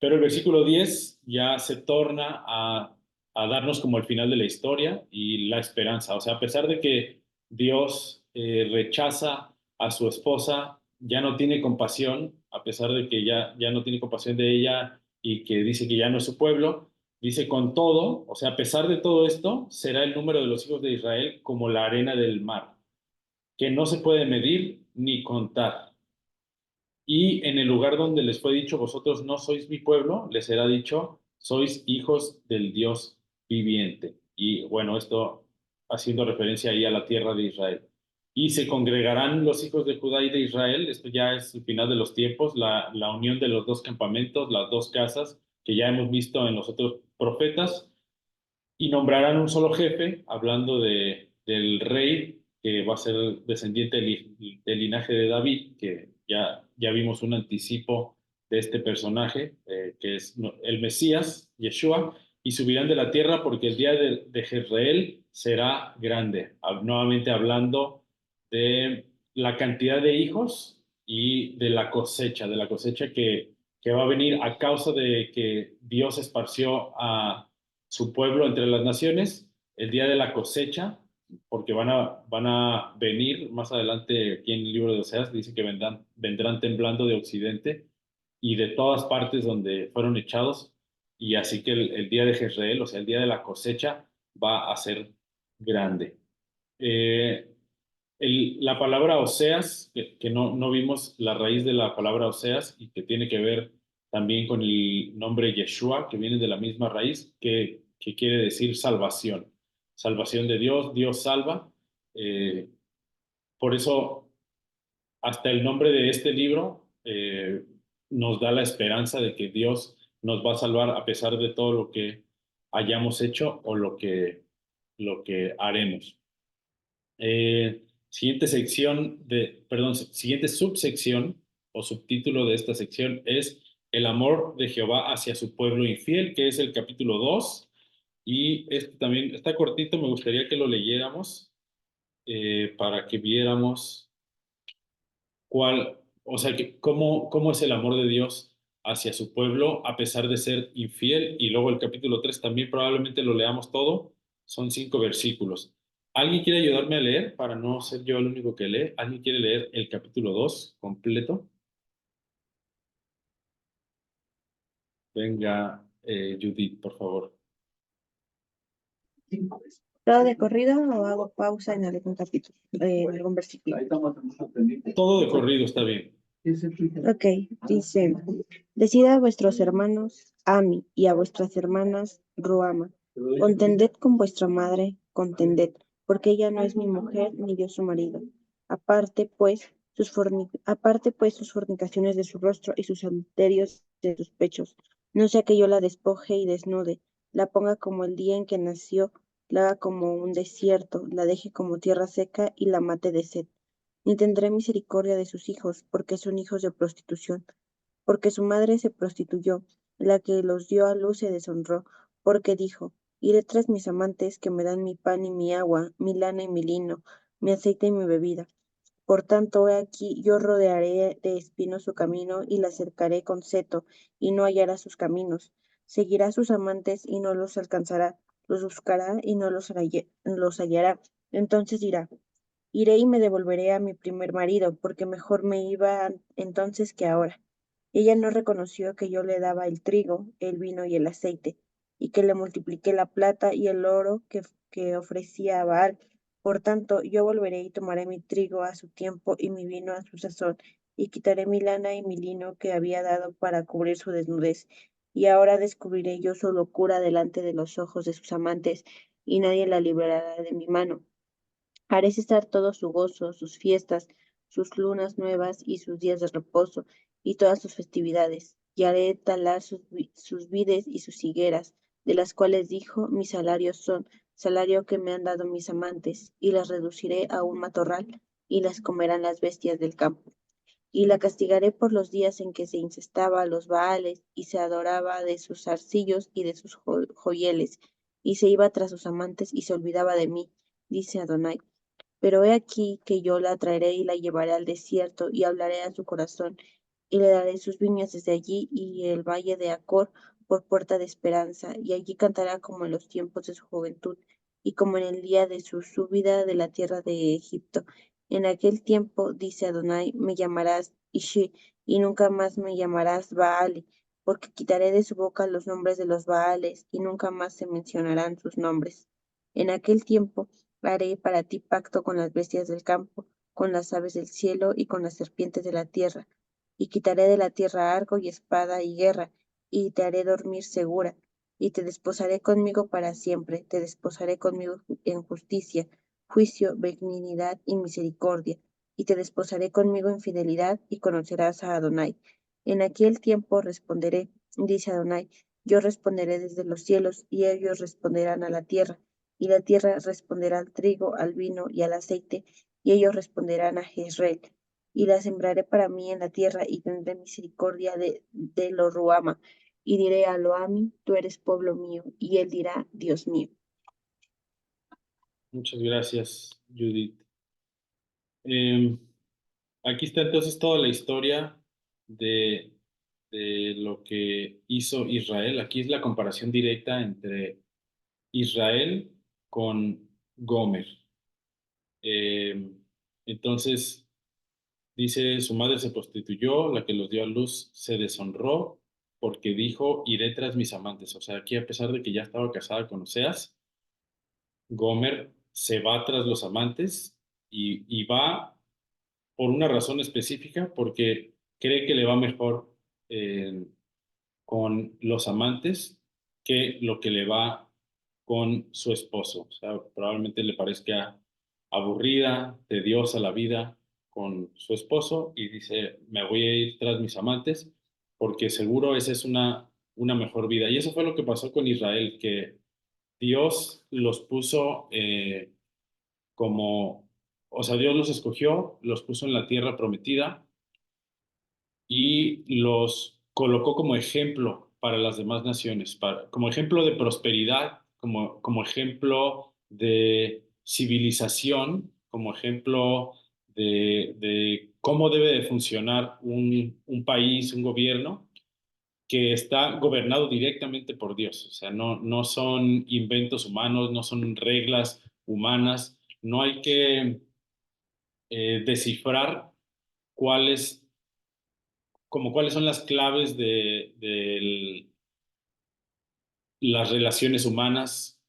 Pero el versículo 10 ya se torna a darnos como el final de la historia y la esperanza. O sea, a pesar de que Dios rechaza a su esposa, ya no tiene compasión, a pesar de que ya no tiene compasión de ella y que dice que ya no es su pueblo, dice con todo, o sea, a pesar de todo esto, será el número de los hijos de Israel como la arena del mar, que no se puede medir ni contar. Y en el lugar donde les fue dicho, vosotros no sois mi pueblo, les será dicho, sois hijos del Dios viviente. Y bueno, esto haciendo referencia ahí a la tierra de Israel. Y se congregarán los hijos de Judá y de Israel, esto ya es el final de los tiempos, la unión de los dos campamentos, las dos casas, que ya hemos visto en los otros profetas, y nombrarán un solo jefe, hablando del rey que va a ser descendiente del linaje de David, que ya vimos un anticipo de este personaje, que es el Mesías, Yeshua, y subirán de la tierra porque el día de Jezreel será grande. Nuevamente hablando de la cantidad de hijos y de la cosecha que va a venir a causa de que Dios esparció a su pueblo entre las naciones, el día de la cosecha, porque van a venir más adelante aquí en el libro de Oseas, dice que vendrán temblando de occidente y de todas partes donde fueron echados, y así que el día de Jezreel, o sea, el día de la cosecha, va a ser grande. Eh, la palabra Oseas, que no vimos la raíz de la palabra Oseas y que tiene que ver también con el nombre Yeshua, que viene de la misma raíz, que quiere decir salvación. Salvación de Dios, Dios salva. Eh, por eso, hasta el nombre de este libro nos da la esperanza de que Dios nos va a salvar a pesar de todo lo que hayamos hecho o lo que haremos. Siguiente subsección o subtítulo de esta sección es El amor de Jehová hacia su pueblo infiel, que es el capítulo 2. Y este también está cortito, me gustaría que lo leyéramos para que viéramos o sea, cómo es el amor de Dios hacia su pueblo a pesar de ser infiel. Y luego el capítulo 3 también probablemente lo leamos todo, son 5 versículos. ¿Alguien quiere ayudarme a leer para no ser yo el único que lee? ¿Alguien quiere leer el capítulo 2 completo? Venga, Judith, por favor. ¿Todo de corrido o hago pausa en algún capítulo, en algún versículo? Todo de corrido está bien. Ok, dice, decid a vuestros hermanos Ami y a vuestras hermanas Ruama, contended con vuestra madre, contended, porque ella no es mi mujer ni yo su marido. Aparte pues sus fornicaciones de su rostro y sus adulterios de sus pechos, no sea que yo la despoje y desnude, la ponga como el día en que nació, la haga como un desierto, la deje como tierra seca y la mate de sed. Ni tendré misericordia de sus hijos, porque son hijos de prostitución, porque su madre se prostituyó, la que los dio a luz se deshonró, porque dijo, iré tras mis amantes que me dan mi pan y mi agua, mi lana y mi lino, mi aceite y mi bebida. Por tanto, he aquí, yo rodearé de espinos su camino y la cercaré con seto, y no hallará sus caminos. Seguirá sus amantes y no los alcanzará, los buscará y no los hallará. Entonces dirá, iré y me devolveré a mi primer marido, porque mejor me iba entonces que ahora. Ella no reconoció que yo le daba el trigo, el vino y el aceite, y que le multipliqué la plata y el oro que ofrecía a Baal. Por tanto, yo volveré y tomaré mi trigo a su tiempo y mi vino a su sazón, y quitaré mi lana y mi lino que había dado para cubrir su desnudez. Y ahora descubriré yo su locura delante de los ojos de sus amantes, y nadie la librará de mi mano. Haré cesar todo su gozo, sus fiestas, sus lunas nuevas y sus días de reposo, y todas sus festividades. Y haré talar sus vides y sus higueras, de las cuales dijo, mis salarios son, salario que me han dado mis amantes, y las reduciré a un matorral, y las comerán las bestias del campo. Y la castigaré por los días en que se incestaba a los Baales, y se adoraba de sus zarcillos y de sus joyeles, y se iba tras sus amantes, y se olvidaba de mí, dice Adonai. Pero he aquí que yo la traeré y la llevaré al desierto y hablaré a su corazón y le daré sus viñas desde allí y el valle de Acor por puerta de esperanza y allí cantará como en los tiempos de su juventud y como en el día de su subida de la tierra de Egipto. En aquel tiempo, dice Adonai, me llamarás Ishi y nunca más me llamarás Baali, porque quitaré de su boca los nombres de los Baales y nunca más se mencionarán sus nombres. En aquel tiempo haré para ti pacto con las bestias del campo, con las aves del cielo y con las serpientes de la tierra. Y quitaré de la tierra arco y espada y guerra, y te haré dormir segura. Y te desposaré conmigo para siempre, te desposaré conmigo en justicia, juicio, benignidad y misericordia. Y te desposaré conmigo en fidelidad, y conocerás a Adonai. En aquel tiempo responderé, dice Adonai, yo responderé desde los cielos, y ellos responderán a la tierra y la tierra responderá al trigo, al vino y al aceite, y ellos responderán a Jezreel. Y la sembraré para mí en la tierra, y tendré misericordia de lo Ruama, y diré a Loami, tú eres pueblo mío, y él dirá, Dios mío. Muchas gracias, Judith. Em, Aquí está entonces toda la historia de, de lo que hizo Israel. Aquí es la comparación directa entre Israel con Gomer. Eh, entonces, dice, su madre se prostituyó, la que los dio a luz se deshonró porque dijo, iré tras mis amantes. O sea, aquí a pesar de que ya estaba casada con Oseas, Gomer se va tras los amantes y va por una razón específica, porque cree que le va mejor eh, con los amantes que lo que le va con su esposo. O sea, probablemente le parezca aburrida, tediosa la vida con su esposo y dice, me voy a ir tras mis amantes porque seguro esa es una mejor vida. Y eso fue lo que pasó con Israel, que Dios los puso como, o sea, Dios los escogió, los puso en la tierra prometida y los colocó como ejemplo para las demás naciones, como ejemplo de prosperidad, como ejemplo de civilización, como ejemplo de cómo debe de funcionar un país, un gobierno que está gobernado directamente por Dios. O sea, no son inventos humanos, no son reglas humanas, no hay que descifrar cuáles como cuáles son las claves de las relaciones humanas.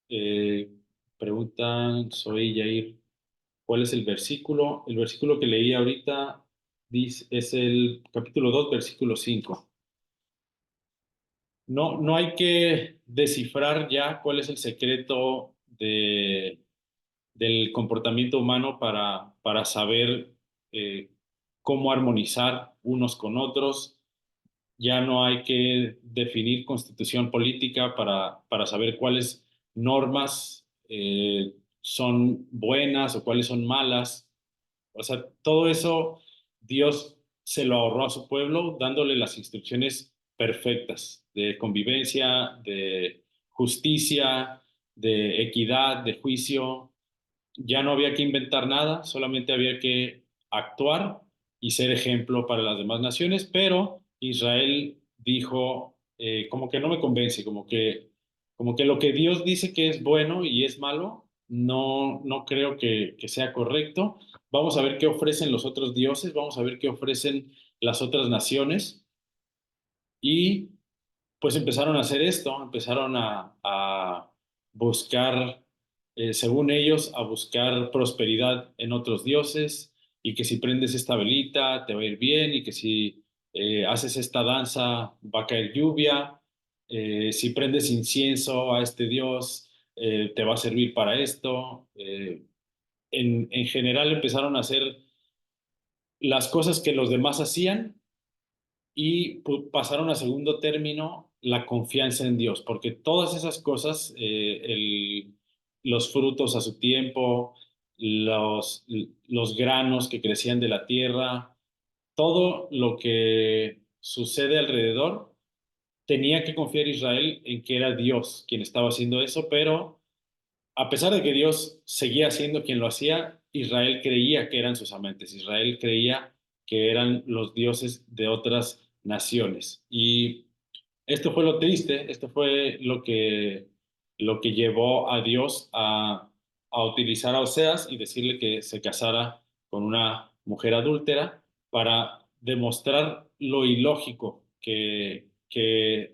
Eh, Preguntan, soy Yair, ¿cuál es el versículo? El versículo que leí ahorita dice, es el capítulo 2 versículo 5. No hay que descifrar ya cuál es el secreto del comportamiento humano para saber cómo armonizar unos con otros. Ya no hay que definir constitución política para saber cuáles normas son buenas o cuáles son malas. O sea, todo eso Dios se lo ahorró a su pueblo dándole las instrucciones perfectas de convivencia, de justicia, de equidad, de juicio. Ya no había que inventar nada, solamente había que actuar y ser ejemplo para las demás naciones, pero Israel dijo, como que no me convence, como que lo que Dios dice que es bueno y es malo, no creo que sea correcto. Vamos a ver qué ofrecen los otros dioses, vamos a ver qué ofrecen las otras naciones y pues empezaron a hacer esto, empezaron a buscar, según ellos, a buscar prosperidad en otros dioses y que si prendes esta velita te va a ir bien y que si haces esta danza va a caer lluvia, si prendes incienso a este dios te va a servir para esto. En general empezaron a hacer las cosas que los demás hacían y pasaron a segundo término la confianza en Dios, porque todas esas cosas, los frutos a su tiempo, los granos que crecían de la tierra, todo lo que sucede alrededor, tenía que confiar Israel en que era Dios quien estaba haciendo eso, pero a pesar de que Dios seguía siendo quien lo hacía, Israel creía que eran sus amantes, Israel creía que eran los dioses de otras naciones. Y esto fue lo triste, esto fue lo que llevó a Dios a utilizar a Oseas y decirle que se casara con una mujer adúltera para demostrar lo ilógico que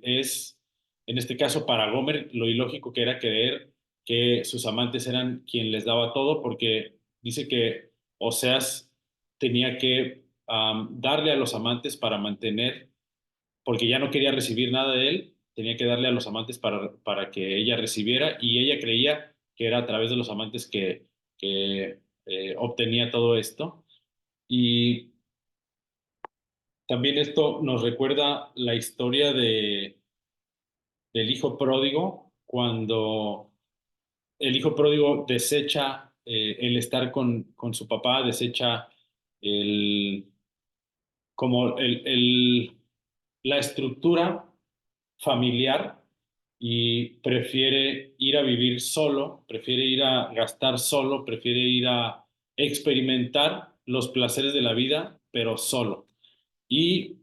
es, en este caso para Gomer, lo ilógico que era creer que sus amantes eran quien les daba todo, porque dice que Oseas tenía que darle a los amantes para mantener, porque ya no quería recibir nada de él, tenía que darle a los amantes para que ella recibiera, y ella creía que era a través de los amantes que obtenía todo esto. Y también esto nos recuerda la historia del hijo pródigo, cuando el hijo pródigo desecha el estar con su papá, desecha el, como la estructura familiar y prefiere ir a vivir solo, prefiere ir a gastar solo, prefiere ir a experimentar los placeres de la vida, pero solo. Y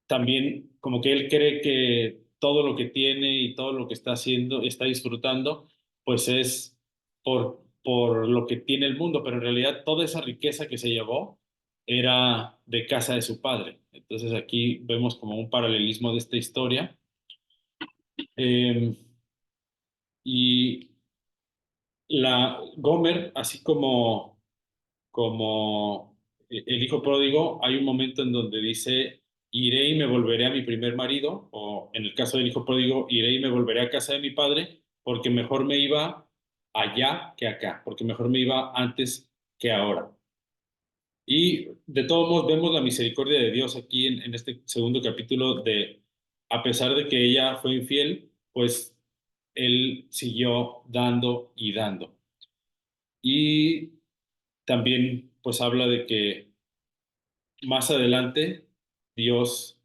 también como que él cree que todo lo que tiene y todo lo que está haciendo, está disfrutando, pues es por lo que tiene el mundo, pero en realidad toda esa riqueza que se llevó era de casa de su padre. Entonces aquí vemos como un paralelismo de esta historia. Eh, y Gomer, así como el hijo pródigo, hay un momento en donde dice, iré y me volveré a mi primer marido, o en el caso del hijo pródigo, iré y me volveré a casa de mi padre, porque mejor me iba allá que acá, porque mejor me iba antes que ahora. Y de todos modos vemos la misericordia de Dios aquí en este segundo capítulo de, a pesar de que ella fue infiel, pues él siguió dando y dando. Y también pues habla de que más adelante Dios,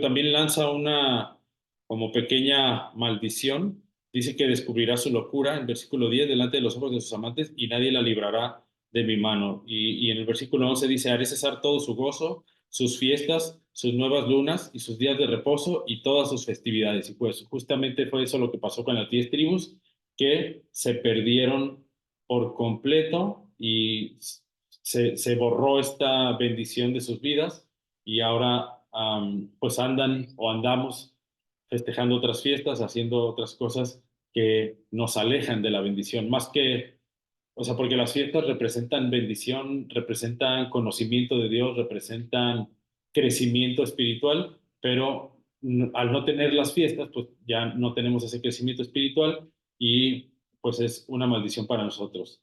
también lanza una como pequeña maldición. Dice que descubrirá su locura en versículo 10 delante de los ojos de sus amantes y nadie la librará de mi mano. Y en el versículo 11 dice, haré cesar todo su gozo, sus fiestas, sus nuevas lunas y sus días de reposo y todas sus festividades. Y pues justamente fue eso lo que pasó con las 10 tribus, que se perdieron por completo y se borró esta bendición de sus vidas y ahora pues andan o andamos festejando otras fiestas, haciendo otras cosas que nos alejan de la bendición, más que, o sea, porque las fiestas representan bendición, representan conocimiento de Dios, representan crecimiento espiritual, pero al no tener las fiestas, pues ya no tenemos ese crecimiento espiritual y pues es una maldición para nosotros.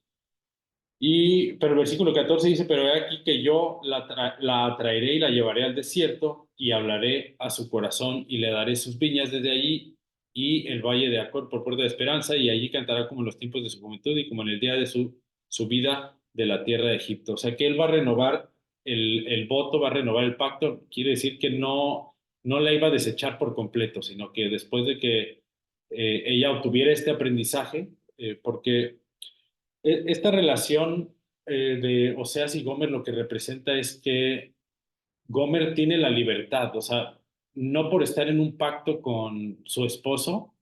Pero el versículo 14 dice, pero he aquí que yo la atraeré y la llevaré al desierto y hablaré a su corazón y le daré sus viñas desde allí y el valle de Acor por puerta de esperanza y allí cantará como en los tiempos de su juventud y como en el día de su subida de la tierra de Egipto. O sea que él va a renovar el voto, va a renovar el pacto. Quiere decir que no la iba a desechar por completo, sino que después de que ella obtuviera este aprendizaje, porque esta relación de Oseas y Gomer lo que representa es que Gomer tiene la libertad, o sea, no por estar en un pacto con su esposo,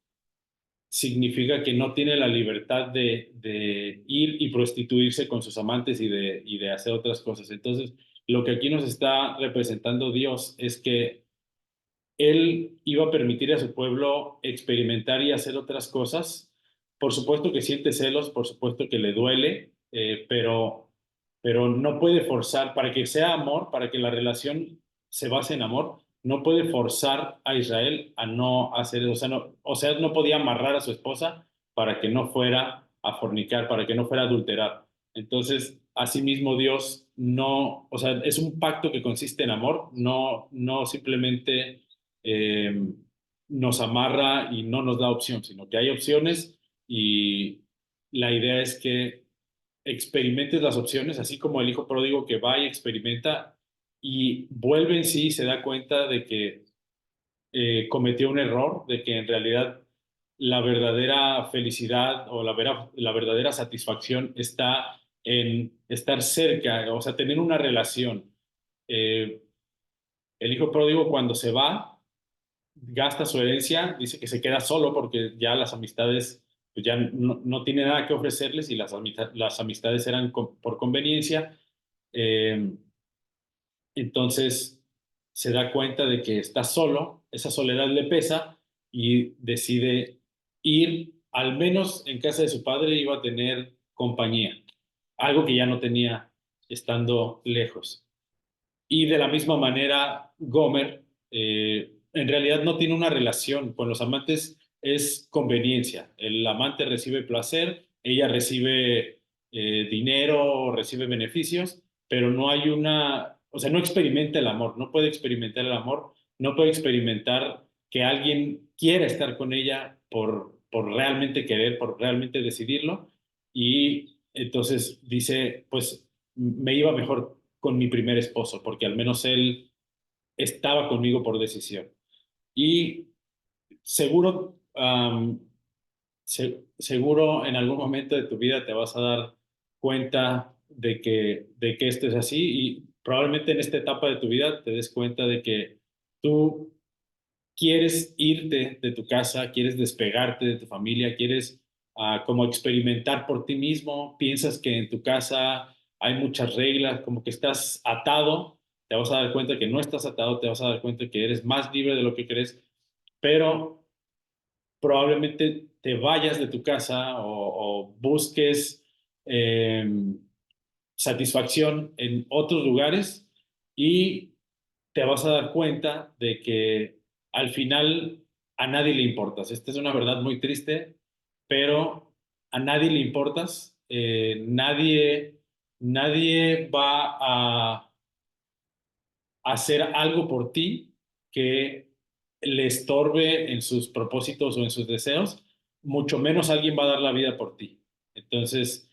significa que no tiene la libertad de ir y prostituirse con sus amantes y de hacer otras cosas. Entonces, lo que aquí nos está representando Dios es que él iba a permitir a su pueblo experimentar y hacer otras cosas. Por supuesto que siente celos, por supuesto que le duele, pero no puede forzar, para que sea amor, para que la relación se base en amor, no puede forzar a Israel a no hacer eso. O sea, no podía amarrar a su esposa para que no fuera a fornicar, para que no fuera a adulterar. Entonces, asimismo Dios no, o sea, es un pacto que consiste en amor, no simplemente eh, nos amarra y no nos da opción, sino que hay opciones y la idea es que experimentes las opciones, así como el hijo pródigo que va y experimenta y vuelve en sí y se da cuenta de que cometió un error, de que en realidad la verdadera felicidad o la verdadera satisfacción está en estar cerca, o sea, tener una relación. Eh, el hijo pródigo cuando se va, gasta su herencia, dice que se queda solo porque ya las amistades pues ya no tiene nada que ofrecerles y las amistades eran por conveniencia. Eh, entonces se da cuenta de que está solo, esa soledad le pesa y decide ir, al menos en casa de su padre iba a tener compañía, algo que ya no tenía estando lejos. Y de la misma manera, Gomer en realidad no tiene una relación con los amantes, es conveniencia. El amante recibe placer, ella recibe dinero, recibe beneficios, pero no hay o sea, no experimenta el amor, no puede experimentar el amor, no puede experimentar que alguien quiera estar con ella por realmente querer, por realmente decidirlo. Y entonces dice, pues me iba mejor con mi primer esposo, porque al menos él estaba conmigo por decisión. y seguro, seguro en algún momento de tu vida te vas a dar cuenta de que esto es así y probablemente en esta etapa de tu vida te des cuenta de que tú quieres irte de tu casa, quieres despegarte de tu familia, quieres como experimentar por ti mismo, piensas que en tu casa hay muchas reglas, como que estás atado, te vas a dar cuenta que no estás atado, te vas a dar cuenta que eres más libre de lo que crees, pero probablemente te vayas de tu casa o busques eh, satisfacción en otros lugares y te vas a dar cuenta de que al final a nadie le importas. Esta es una verdad muy triste, pero a nadie le importas. Nadie va a hacer algo por ti que le estorbe en sus propósitos o en sus deseos, mucho menos alguien va a dar la vida por ti. Entonces,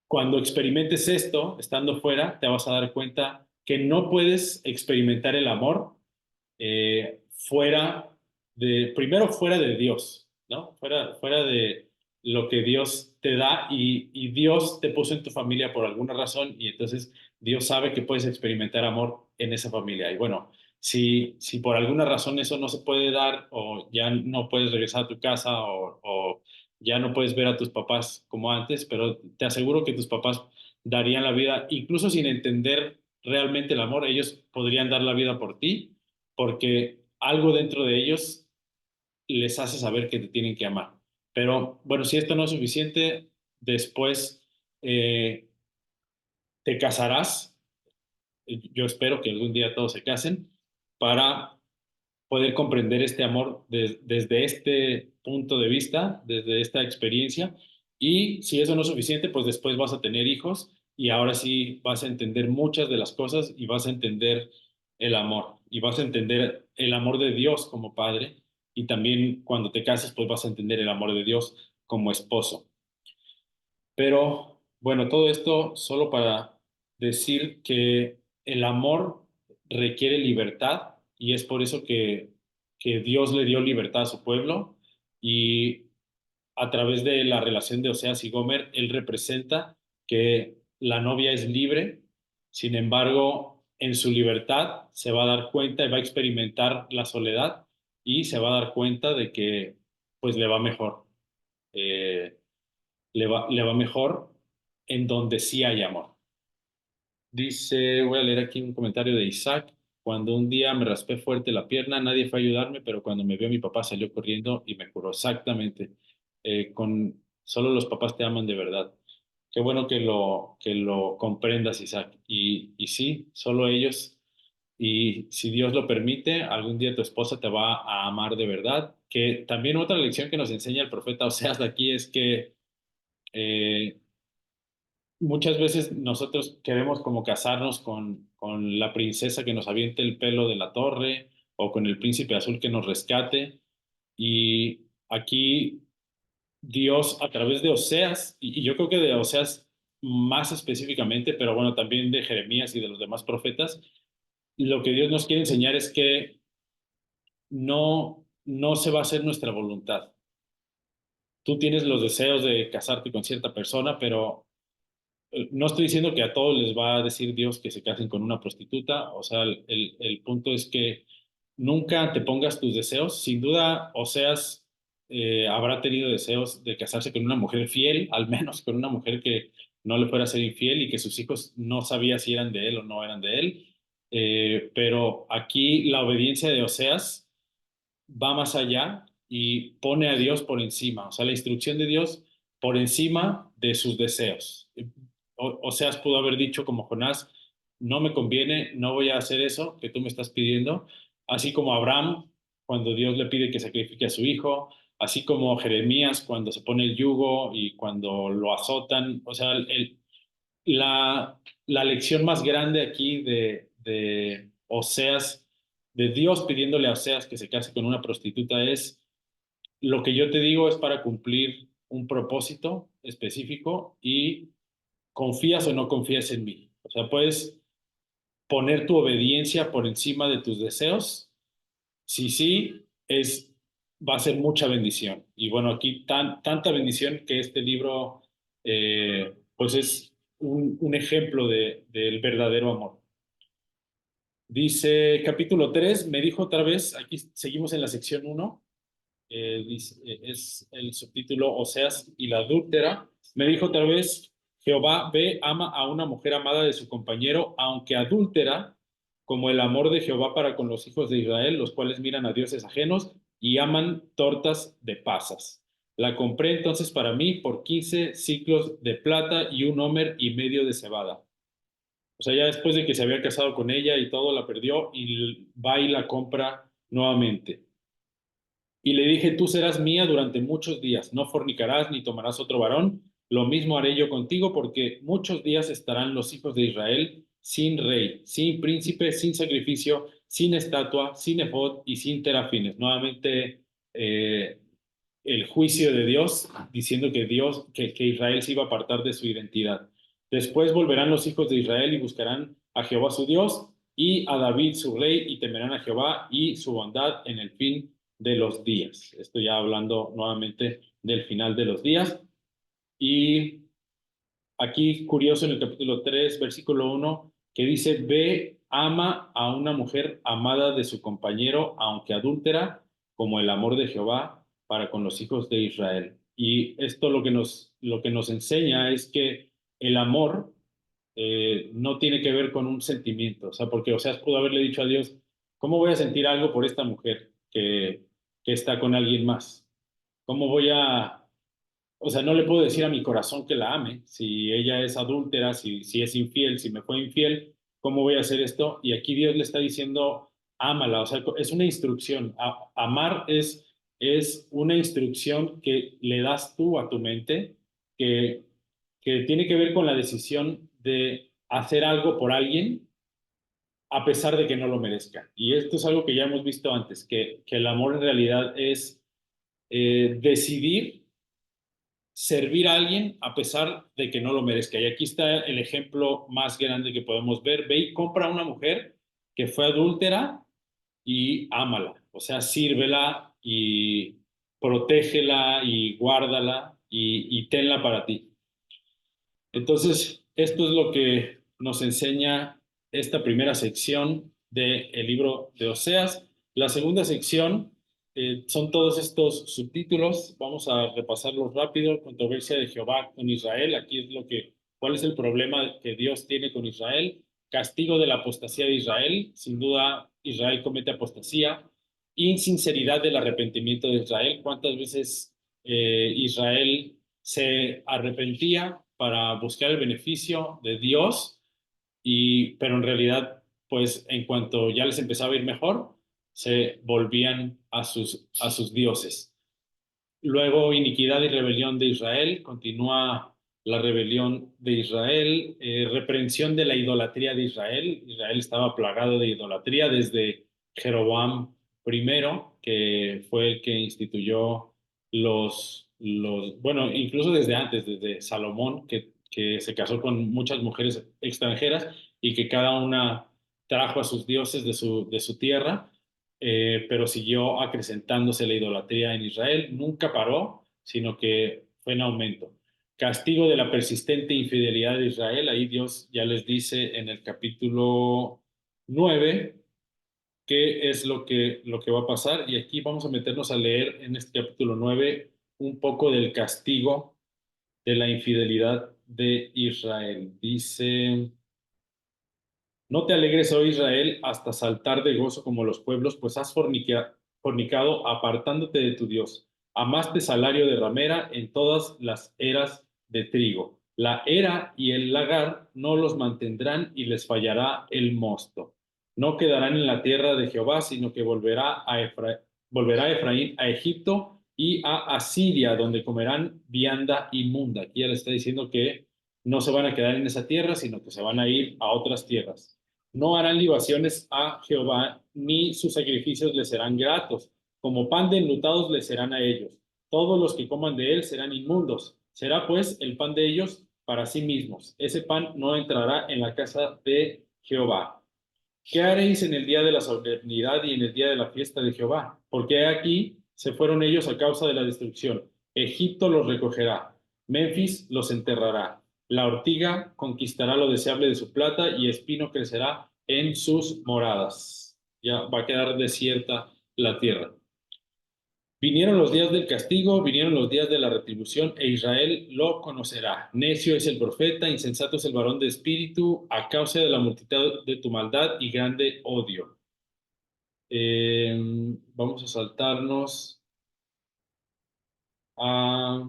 cuando experimentes esto, estando fuera, te vas a dar cuenta que no puedes experimentar el amor fuera primero fuera de Dios, ¿no? Fuera de lo que Dios te da y Dios te puso en tu familia por alguna razón y entonces Dios sabe que puedes experimentar amor en esa familia. Y bueno, si por alguna razón eso no se puede dar o ya no puedes regresar a tu casa o ya no puedes ver a tus papás como antes, pero te aseguro que tus papás darían la vida, incluso sin entender realmente el amor, ellos podrían dar la vida por ti porque algo dentro de ellos les hace saber que te tienen que amar. Pero bueno, si esto no es suficiente, después eh, te casarás. Yo espero que algún día todos se casen para poder comprender este amor desde este punto de vista, desde esta experiencia. Y si eso no es suficiente, pues después vas a tener hijos y ahora sí vas a entender muchas de las cosas y vas a entender el amor y vas a entender el amor de Dios como padre y también cuando te cases, pues vas a entender el amor de Dios como esposo. Pero bueno, todo esto solo para decir que el amor requiere libertad y es por eso que Dios le dio libertad a su pueblo y a través de la relación de Oseas y Gomer, él representa que la novia es libre, sin embargo, en su libertad se va a dar cuenta y va a experimentar la soledad y se va a dar cuenta de que pues le va mejor. Eh, le va mejor en donde sí hay amor. Dice, voy a leer aquí un comentario de Isaac. Cuando un día me raspé fuerte la pierna, nadie fue a ayudarme, pero cuando me vio mi papá salió corriendo y me curó. Exactamente. Solo los papás te aman de verdad. Qué bueno que lo comprendas, Isaac. Y sí, solo ellos. Y si Dios lo permite, algún día tu esposa te va a amar de verdad. Que también otra lección que nos enseña el profeta Oseas de aquí es que eh, muchas veces nosotros queremos como casarnos con la princesa que nos aviente el pelo de la torre o con el príncipe azul que nos rescate. Y aquí Dios a través de Oseas, y yo creo que de Oseas más específicamente, pero bueno, también de Jeremías y de los demás profetas, lo que Dios nos quiere enseñar es que no se va a hacer nuestra voluntad. Tú tienes los deseos de casarte con cierta persona, pero no estoy diciendo que a todos les va a decir Dios que se casen con una prostituta, o sea, el punto es que nunca te pongas tus deseos. Sin duda, Oseas habrá tenido deseos de casarse con una mujer fiel, al menos con una mujer que no le fuera a ser infiel y que sus hijos no sabía si eran de él o no eran de él. Pero aquí la obediencia de Oseas va más allá y pone a Dios por encima, o sea, la instrucción de Dios por encima de sus deseos. Oseas pudo haber dicho como Jonás, no me conviene, no voy a hacer eso que tú me estás pidiendo, así como Abraham cuando Dios le pide que sacrifique a su hijo, así como Jeremías cuando se pone el yugo y cuando lo azotan, o sea, la lección más grande aquí de Oseas, de Dios pidiéndole a Oseas que se case con una prostituta es, lo que yo te digo es para cumplir un propósito específico y confías o no confías en mí. O sea, puedes poner tu obediencia por encima de tus deseos Si sí, va a ser mucha bendición. Y bueno, aquí tanta bendición que este libro, pues es un ejemplo del verdadero amor. Dice capítulo 3, me dijo otra vez, aquí seguimos en la sección 1, es el subtítulo Oseas y la adúltera. Me dijo otra vez, Jehová ve, ama a una mujer amada de su compañero, aunque adúltera, como el amor de Jehová para con los hijos de Israel, los cuales miran a dioses ajenos y aman tortas de pasas. La compré entonces para mí por 15 siclos de plata y un homer y medio de cebada. O sea, ya después de que se había casado con ella y todo, la perdió y va y la compra nuevamente. Y le dije, tú serás mía durante muchos días, no fornicarás ni tomarás otro varón. Lo mismo haré yo contigo, porque muchos días estarán los hijos de Israel sin rey, sin príncipe, sin sacrificio, sin estatua, sin efod y sin terafines. Nuevamente, eh, el juicio de Dios, diciendo que Israel se iba a apartar de su identidad. Después volverán los hijos de Israel y buscarán a Jehová su Dios y a David su rey y temerán a Jehová y su bondad en el fin de los días. Esto ya hablando nuevamente del final de los días. Y aquí, curioso, en el capítulo 3 versículo 1 que dice, ve, ama a una mujer amada de su compañero, aunque adúltera, como el amor de Jehová para con los hijos de Israel. Y esto lo que nos enseña es que el amor no tiene que ver con un sentimiento. O sea, porque Oseas pudo haberle dicho a Dios, ¿cómo voy a sentir algo por esta mujer que está con alguien más? ¿Cómo voy a, o sea, no le puedo decir a mi corazón que la ame? Si ella es adúltera, si es infiel, si me fue infiel, ¿cómo voy a hacer esto? Y aquí Dios le está diciendo, ámala. O sea, es una instrucción. Amar es una instrucción que le das tú a tu mente, que, que tiene que ver con la decisión de hacer algo por alguien a pesar de que no lo merezca. Y esto es algo que ya hemos visto antes, que el amor en realidad es decidir servir a alguien a pesar de que no lo merezca. Y aquí está el ejemplo más grande que podemos ver. Ve y compra a una mujer que fue adúltera y ámala. O sea, sírvela y protégela y guárdala y tenla para ti. Entonces, esto es lo que nos enseña esta primera sección del libro de Oseas. La segunda sección son todos estos subtítulos. Vamos a repasarlos rápido. Controversia de Jehová con Israel. Aquí es ¿cuál es el problema que Dios tiene con Israel? Castigo de la apostasía de Israel. Sin duda, Israel comete apostasía. Insinceridad del arrepentimiento de Israel. ¿Cuántas veces Israel se arrepentía para buscar el beneficio de Dios, pero en realidad, pues en cuanto ya les empezaba a ir mejor, se volvían a sus dioses? Luego, iniquidad y rebelión de Israel, continúa la rebelión de Israel, reprensión de la idolatría de Israel. Israel estaba plagado de idolatría desde Jeroboam primero, que fue el que instituyó bueno, incluso desde antes, desde Salomón, que se casó con muchas mujeres extranjeras y que cada una trajo a sus dioses de su tierra, pero siguió acrecentándose la idolatría en Israel. Nunca paró, sino que fue en aumento. Castigo de la persistente infidelidad de Israel. Ahí Dios ya les dice en el capítulo 9 qué es lo que va a pasar. Y aquí vamos a meternos a leer en este capítulo 9 un poco del castigo de la infidelidad de Israel. Dice... No te alegres, oh Israel, hasta saltar de gozo como los pueblos, pues has fornicado apartándote de tu Dios. Amaste salario de ramera en todas las eras de trigo. La era y el lagar no los mantendrán y les fallará el mosto. No quedarán en la tierra de Jehová, sino que volverá a Efraín, a Egipto y a Asiria, donde comerán vianda inmunda. Aquí ya le está diciendo que no se van a quedar en esa tierra, sino que se van a ir a otras tierras. No harán libaciones a Jehová, ni sus sacrificios les serán gratos. Como pan de enlutados les serán a ellos. Todos los que coman de él serán inmundos. Será pues el pan de ellos para sí mismos. Ese pan no entrará en la casa de Jehová. ¿Qué haréis en el día de la solemnidad y en el día de la fiesta de Jehová? Porque aquí se fueron ellos a causa de la destrucción. Egipto los recogerá, Memphis los enterrará. La ortiga conquistará lo deseable de su plata y espino crecerá en sus moradas. Ya va a quedar desierta la tierra. Vinieron los días del castigo, vinieron los días de la retribución, e Israel lo conocerá. Necio es el profeta, insensato es el varón de espíritu, a causa de la multitud de tu maldad y grande odio. Vamos a saltarnos a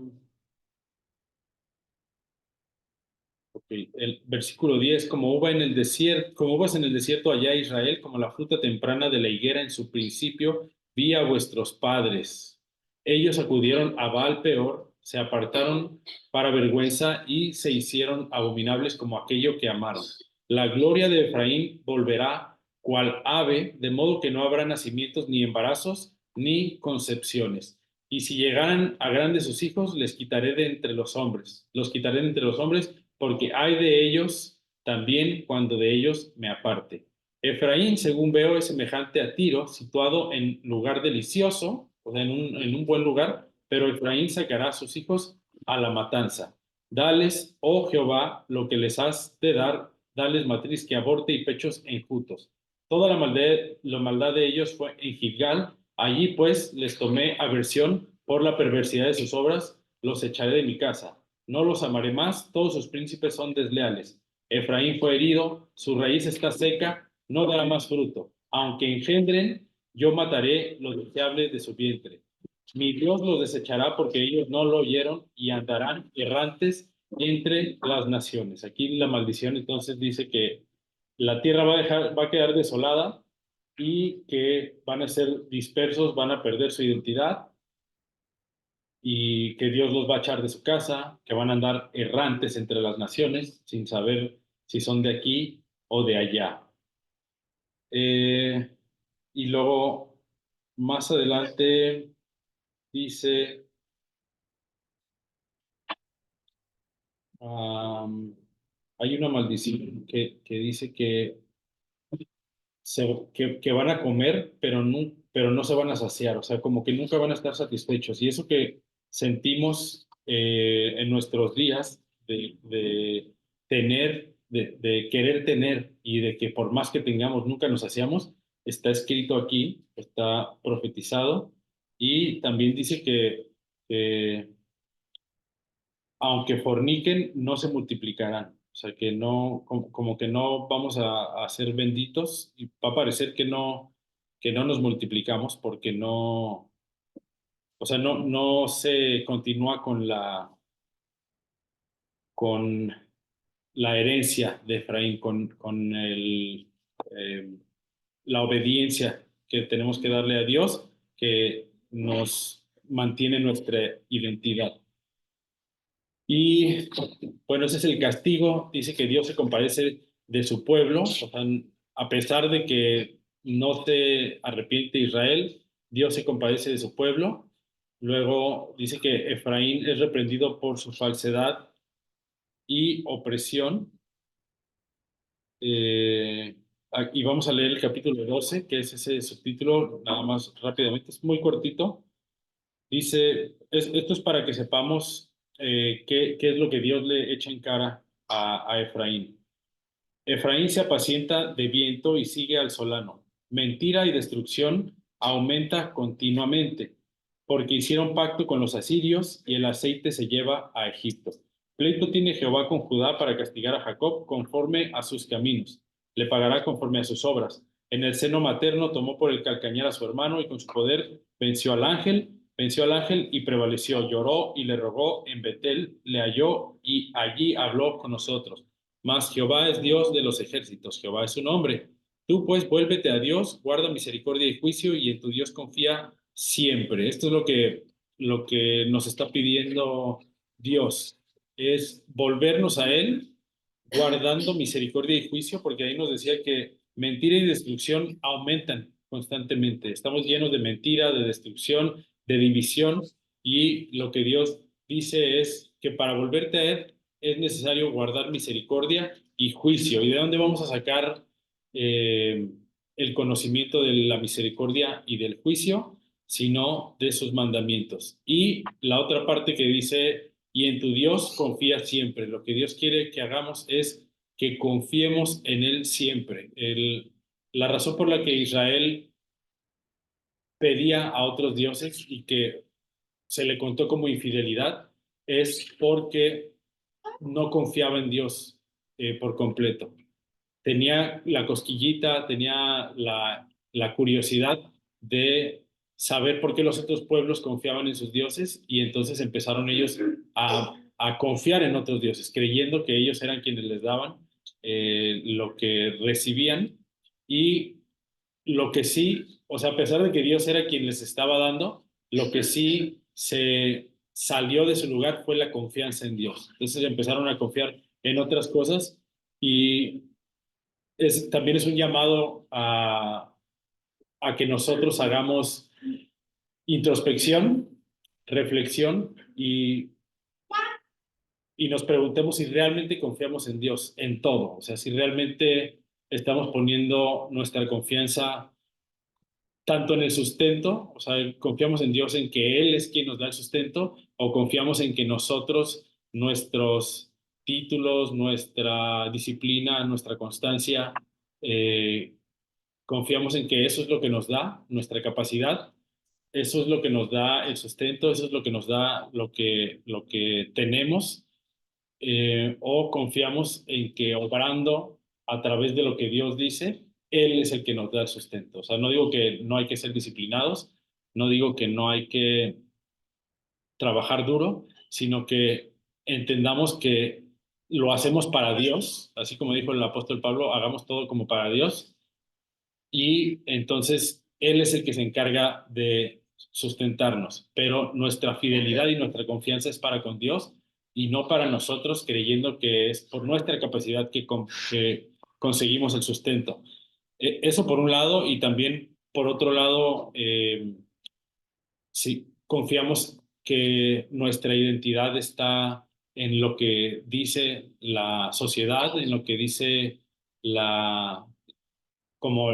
el versículo 10, como uva en el desierto, como uvas en el desierto allá Israel, como la fruta temprana de la higuera en su principio, vi a vuestros padres. Ellos acudieron a Baal peor, se apartaron para vergüenza y se hicieron abominables como aquello que amaron. La gloria de Efraín volverá cual ave, de modo que no habrá nacimientos ni embarazos ni concepciones. Y si llegaran a grandes sus hijos, les quitaré de entre los hombres, los quitaré de entre los hombres, porque hay de ellos también cuando de ellos me aparte. Efraín, según veo, es semejante a Tiro, situado en lugar delicioso, o sea, en un buen lugar, pero Efraín sacará a sus hijos a la matanza. Dales, oh Jehová, lo que les has de dar, dales matriz que aborte y pechos enjutos. Toda la maldad de ellos fue en Gilgal, allí pues les tomé aversión por la perversidad de sus obras, los echaré de mi casa. No los amaré más, todos sus príncipes son desleales. Efraín fue herido, su raíz está seca, no dará más fruto. Aunque engendren, yo mataré lo deseable de su vientre. Mi Dios los desechará porque ellos no lo oyeron y andarán errantes entre las naciones. Aquí la maldición entonces dice que la tierra va a quedar desolada y que van a ser dispersos, van a perder su identidad y que Dios los va a echar de su casa, que van a andar errantes entre las naciones sin saber si son de aquí o de allá. Eh, y luego, más adelante, dice, um, hay una maldición que dice que que van a comer, pero no se van a saciar, o sea, como que nunca van a estar satisfechos. Y eso que sentimos en nuestros días de tener, de querer tener y de que por más que tengamos nunca nos saciamos, está escrito aquí, está profetizado y también dice que aunque forniquen, no se multiplicarán. O sea, que no, como que no vamos a ser benditos y va a parecer que no nos multiplicamos porque no, o sea, no se continúa con la herencia de Efraín, con eh, la obediencia que tenemos que darle a Dios, que nos mantiene nuestra identidad. Y bueno, ese es el castigo. Dice que Dios se compadece de su pueblo. O sea, a pesar de que no se arrepiente Israel, Dios se compadece de su pueblo. Luego dice que Efraín es reprendido por su falsedad y opresión. Y vamos a leer el capítulo 12, que es ese subtítulo, nada más rápidamente, es muy cortito. Dice, esto es para que sepamos qué es lo que Dios le echa en cara a Efraín. Efraín se apacienta de viento y sigue al solano. Mentira y destrucción aumenta continuamente, porque hicieron pacto con los asirios y el aceite se lleva a Egipto. Pleito tiene Jehová con Judá para castigar a Jacob conforme a sus caminos. Le pagará conforme a sus obras. En el seno materno tomó por el calcañar a su hermano y con su poder venció al ángel y prevaleció. Lloró y le rogó en Betel, le halló y allí habló con nosotros. Mas Jehová es Dios de los ejércitos, Jehová es su nombre. Tú pues vuélvete a Dios, guarda misericordia y juicio y en tu Dios confía siempre. Esto es lo que nos está pidiendo Dios, es volvernos a Él guardando misericordia y juicio, porque ahí nos decía que mentira y destrucción aumentan constantemente. Estamos llenos de mentira, de destrucción, de división, y lo que Dios dice es que para volverte a Él es necesario guardar misericordia y juicio. ¿Y de dónde vamos a sacar el conocimiento de la misericordia y del juicio, sino de sus mandamientos. Y la otra parte que dice, y en tu Dios confía siempre. Lo que Dios quiere que hagamos es que confiemos en Él siempre. La razón por la que Israel pedía a otros dioses y que se le contó como infidelidad es porque no confiaba en Dios por completo. Tenía la cosquillita, tenía la curiosidad de saber por qué los otros pueblos confiaban en sus dioses y entonces empezaron ellos a confiar en otros dioses, creyendo que ellos eran quienes les daban lo que recibían y lo que sí, o sea, a pesar de que Dios era quien les estaba dando, lo que sí se salió de su lugar fue la confianza en Dios. Entonces empezaron a confiar en otras cosas y también es un llamado a que nosotros hagamos introspección, reflexión y nos preguntemos si realmente confiamos en Dios, en todo. O sea, si realmente estamos poniendo nuestra confianza tanto en el sustento, o sea, confiamos en Dios en que Él es quien nos da el sustento, o confiamos en que nosotros, nuestros títulos, nuestra disciplina, nuestra constancia, confiamos en que eso es lo que nos da nuestra capacidad, eso es lo que nos da el sustento, eso es lo que nos da lo que tenemos, o confiamos en que obrando a través de lo que Dios dice, Él es el que nos da el sustento. O sea, no digo que no hay que ser disciplinados, no digo que no hay que trabajar duro, sino que entendamos que lo hacemos para Dios, así como dijo el apóstol Pablo, hagamos todo como para Dios, y entonces Él es el que se encarga de sustentarnos, pero nuestra fidelidad y nuestra confianza es para con Dios y no para nosotros, creyendo que es por nuestra capacidad que conseguimos el sustento. Eso por un lado, y también por otro lado, sí, confiamos que nuestra identidad está en lo que dice la sociedad, en lo que dice la como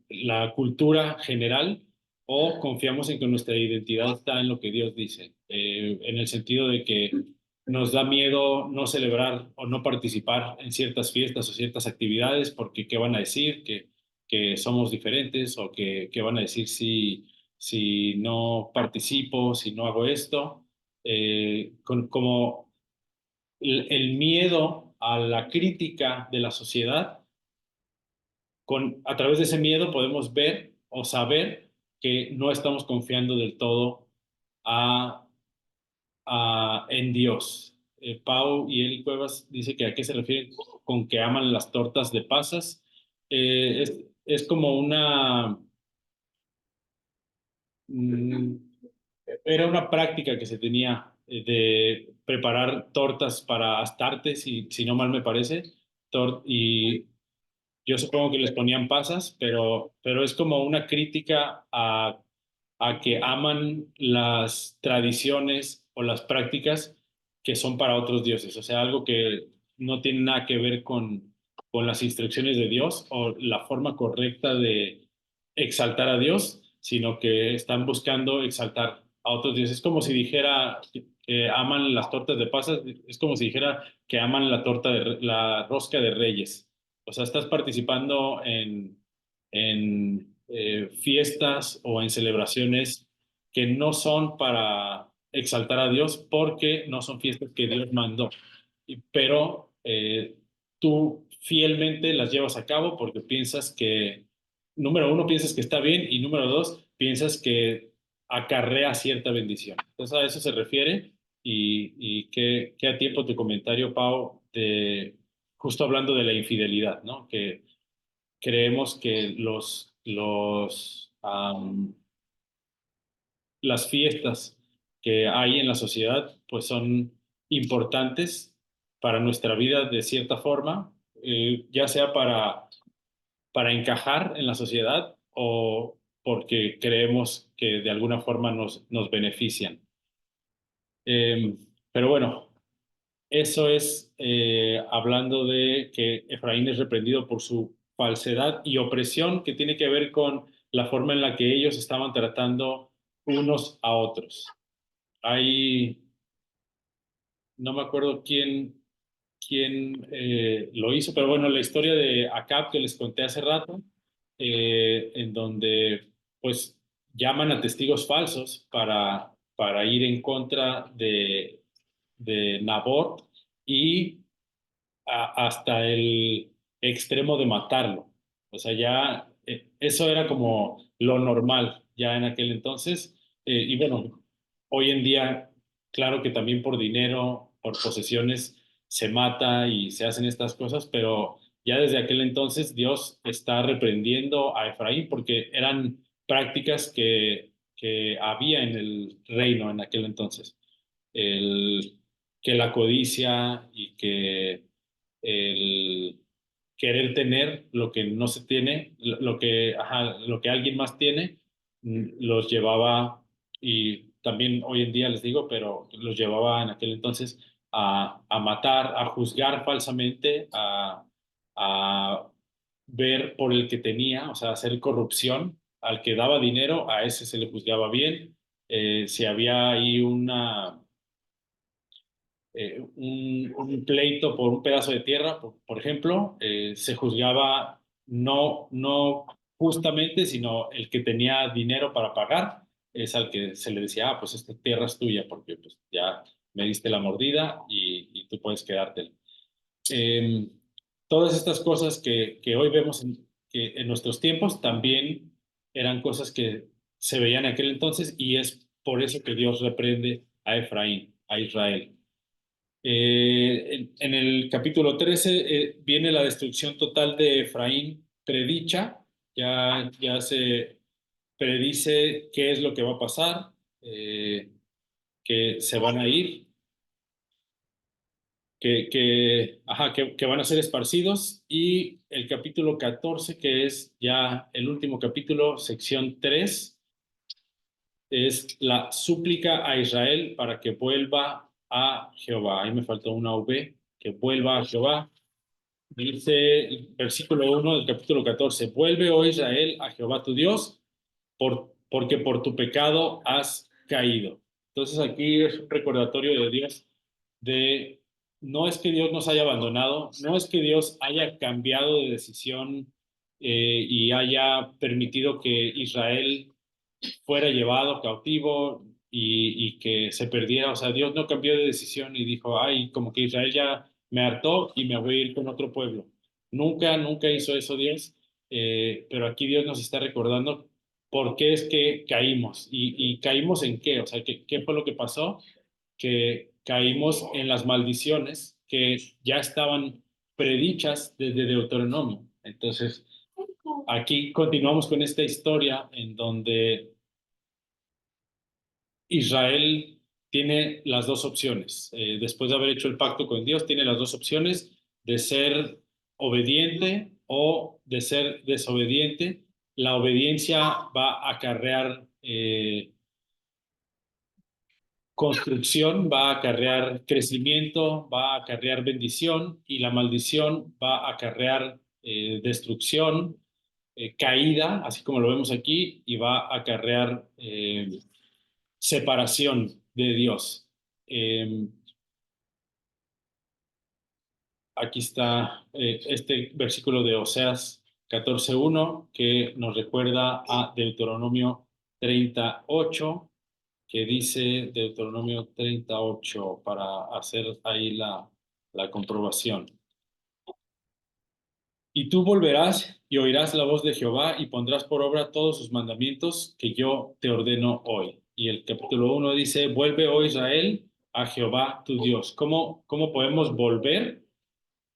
la cultura general, o confiamos en que nuestra identidad está en lo que Dios dice, en el sentido de que nos da miedo no celebrar o no participar en ciertas fiestas o ciertas actividades porque qué van a decir, que somos diferentes o que qué van a decir si no participo, si no hago esto, como el miedo a la crítica de la sociedad a través de ese miedo podemos ver o saber que no estamos confiando del todo a, en Dios. Pau y Eli Cuevas dice que a qué se refieren con que aman las tortas de pasas. Es como mm, era una práctica que se tenía de preparar tortas para Astarte, si no mal me parece, y yo supongo que les ponían pasas, pero es como una crítica a que aman las tradiciones o las prácticas que son para otros dioses. O sea, algo que no tiene nada que ver con las instrucciones de Dios o la forma correcta de exaltar a Dios, sino que están buscando exaltar a otros dioses. Es como si dijera que aman las tortas de pasas, es como si dijera que aman la rosca de reyes. O sea, estás participando en fiestas o en celebraciones que no son para exaltar a Dios porque no son fiestas que Dios mandó. Pero tú fielmente las llevas a cabo porque piensas que, número uno, piensas que está bien y número dos, piensas que acarrea cierta bendición. Entonces a eso se refiere y qué a tiempo tu comentario, Pau, de justo hablando de la infidelidad, ¿no? Que creemos que las fiestas que hay en la sociedad pues son importantes para nuestra vida de cierta forma, ya sea para encajar en la sociedad o porque creemos que de alguna forma nos benefician. Pero bueno, eso es hablando de que Efraín es reprendido por su falsedad y opresión que tiene que ver con la forma en la que ellos estaban tratando unos a otros. Hay, no me acuerdo quién lo hizo, pero bueno, la historia de Acab que les conté hace rato, en donde pues llaman a testigos falsos para ir en contra de Nabot y hasta el extremo de matarlo. O sea, ya eso era como lo normal ya en aquel entonces. Y bueno, hoy en día, claro que también por dinero, por posesiones, se mata y se hacen estas cosas, pero ya desde aquel entonces Dios está reprendiendo a Efraín porque eran prácticas que había en el reino en aquel entonces. El, que la codicia y que el querer tener lo que no se tiene, lo que alguien más tiene, los llevaba, y también hoy en día les digo, pero los llevaba en aquel entonces a matar, a juzgar falsamente, a ver por el que tenía, o sea, hacer corrupción. Al que daba dinero, a ese se le juzgaba bien. Si había ahí un pleito por un pedazo de tierra, por ejemplo, se juzgaba no justamente, sino el que tenía dinero para pagar, es al que se le decía, pues esta tierra es tuya porque pues, ya me diste la mordida y tú puedes quedártela. Eh, Todas estas cosas que hoy vemos que en nuestros tiempos también eran cosas que se veían en aquel entonces, y es por eso que Dios reprende a Efraín, a Israel. En el capítulo 13 viene la destrucción total de Efraín predicha, ya se predice qué es lo que va a pasar, que se van a ir, que van a ser esparcidos, y el capítulo 14, que es ya el último capítulo, sección 3, es la súplica a Israel para que vuelva a Jehová. Ahí me faltó una V, que vuelva a Jehová. Dice el versículo 1 del capítulo 14: vuelve, oh Israel, a Jehová tu Dios, porque por tu pecado has caído. Entonces aquí es un recordatorio de Dios de no es que Dios nos haya abandonado, no es que Dios haya cambiado de decisión y haya permitido que Israel fuera llevado cautivo y que se perdiera. O sea, Dios no cambió de decisión y dijo, ay, como que Israel ya me hartó y me voy a ir con otro pueblo. Nunca, nunca hizo eso Dios, pero aquí Dios nos está recordando por qué es que caímos y caímos en qué, o sea, qué fue lo que pasó, que caímos en las maldiciones que ya estaban predichas desde Deuteronomio. Entonces, aquí continuamos con esta historia en donde Israel tiene las dos opciones. Después de haber hecho el pacto con Dios, tiene las dos opciones de ser obediente o de ser desobediente. La obediencia va a acarrear construcción, va a acarrear crecimiento, va a acarrear bendición, y la maldición va a acarrear destrucción, caída, así como lo vemos aquí, y va a acarrear separación de Dios. Eh, Aquí está este versículo de Oseas 14:1 que nos recuerda a Deuteronomio 38, que dice Deuteronomio 38 para hacer ahí la comprobación. Y tú volverás y oirás la voz de Jehová y pondrás por obra todos sus mandamientos que yo te ordeno hoy. Y el capítulo 1 dice, vuelve, oh Israel, a Jehová tu Dios. ¿Cómo podemos volver?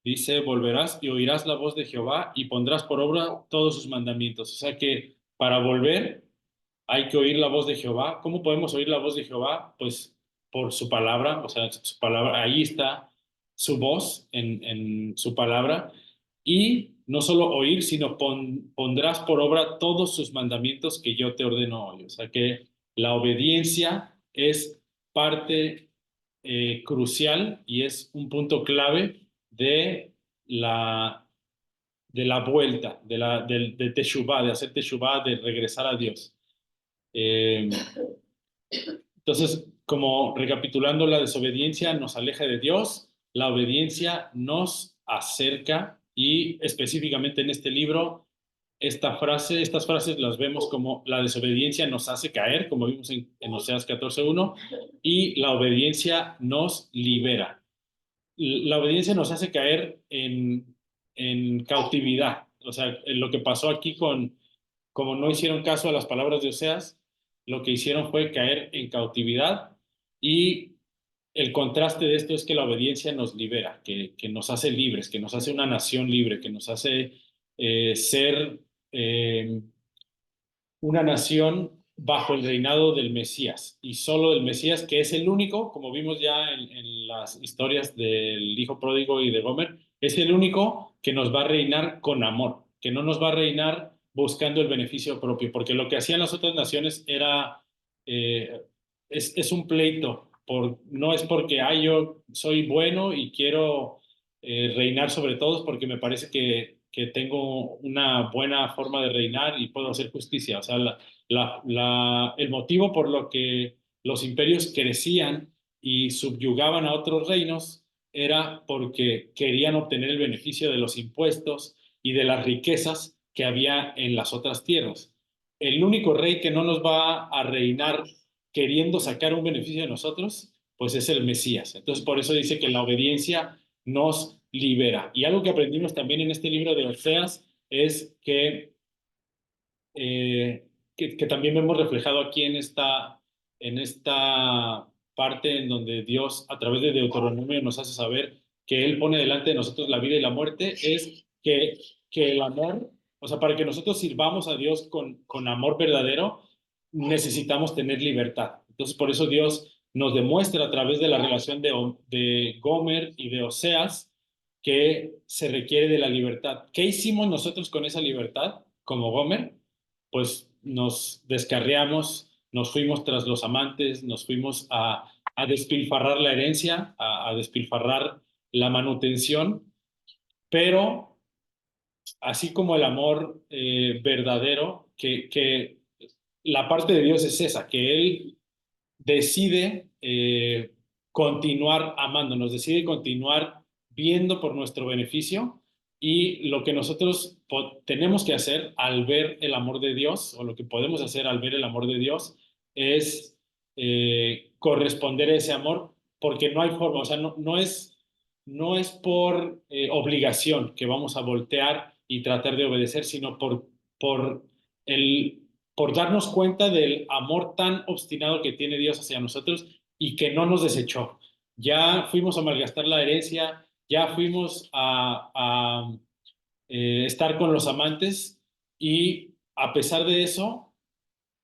Dice, volverás y oirás la voz de Jehová y pondrás por obra todos sus mandamientos. O sea que para volver hay que oír la voz de Jehová. ¿Cómo podemos oír la voz de Jehová? Pues por su palabra, o sea, su palabra, ahí está su voz en su palabra. Y no solo oír, sino pondrás por obra todos sus mandamientos que yo te ordeno hoy. O sea que la obediencia es parte crucial y es un punto clave de de la vuelta, de teshuvá, de hacer teshuvá, de regresar a Dios. Eh, entonces, como recapitulando, la desobediencia nos aleja de Dios, la obediencia nos acerca y específicamente en este libro, estas frases las vemos como la desobediencia nos hace caer, como vimos en Oseas 14:1, y la obediencia nos libera. La obediencia nos hace caer en cautividad. O sea, en lo que pasó aquí como no hicieron caso a las palabras de Oseas, lo que hicieron fue caer en cautividad y el contraste de esto es que la obediencia nos libera, que nos hace libres, que nos hace una nación libre, que nos hace ser eh, una nación bajo el reinado del Mesías y solo del Mesías, que es el único, como vimos ya en las historias del hijo pródigo y de Gomer, es el único que nos va a reinar con amor, que no nos va a reinar buscando el beneficio propio, porque lo que hacían las otras naciones era, eh, es un pleito, no es porque yo soy bueno y quiero reinar sobre todos porque me parece que tengo una buena forma de reinar y puedo hacer justicia. O sea, el motivo por lo que los imperios crecían y subyugaban a otros reinos era porque querían obtener el beneficio de los impuestos y de las riquezas que había en las otras tierras. El único rey que no nos va a reinar queriendo sacar un beneficio de nosotros, pues es el Mesías. Entonces, por eso dice que la obediencia nos libera. Y algo que aprendimos también en este libro de Oseas es que también vemos reflejado aquí en esta parte en donde Dios, a través de Deuteronomio, nos hace saber que Él pone delante de nosotros la vida y la muerte, es que el amor, o sea, para que nosotros sirvamos a Dios con amor verdadero, necesitamos tener libertad. Entonces, por eso Dios nos demuestra a través de la relación de Gomer y de Oseas que se requiere de la libertad. ¿Qué hicimos nosotros con esa libertad como Gomer? Pues nos descarriamos, nos fuimos tras los amantes, nos fuimos a despilfarrar la herencia, a despilfarrar la manutención, pero así como el amor verdadero, que la parte de Dios es esa, que Él decide continuar amándonos, decide continuar viendo por nuestro beneficio y lo que nosotros tenemos que hacer al ver el amor de Dios, o lo que podemos hacer al ver el amor de Dios, es corresponder a ese amor, porque no hay forma, o sea, no es por obligación que vamos a voltear y tratar de obedecer, sino por el por darnos cuenta del amor tan obstinado que tiene Dios hacia nosotros y que no nos desechó. Ya fuimos a malgastar la herencia, ya fuimos a estar con los amantes y a pesar de eso,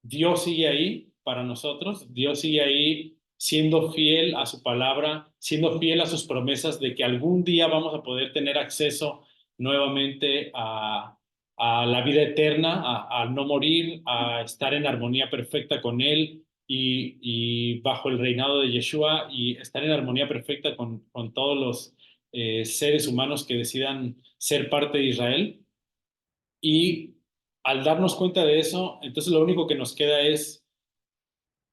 Dios sigue ahí para nosotros, Dios sigue ahí siendo fiel a su palabra, siendo fiel a sus promesas de que algún día vamos a poder tener acceso nuevamente a la vida eterna, a no morir, a estar en armonía perfecta con Él y bajo el reinado de Yeshua y estar en armonía perfecta con todos los seres humanos que decidan ser parte de Israel. Y al darnos cuenta de eso, entonces lo único que nos queda es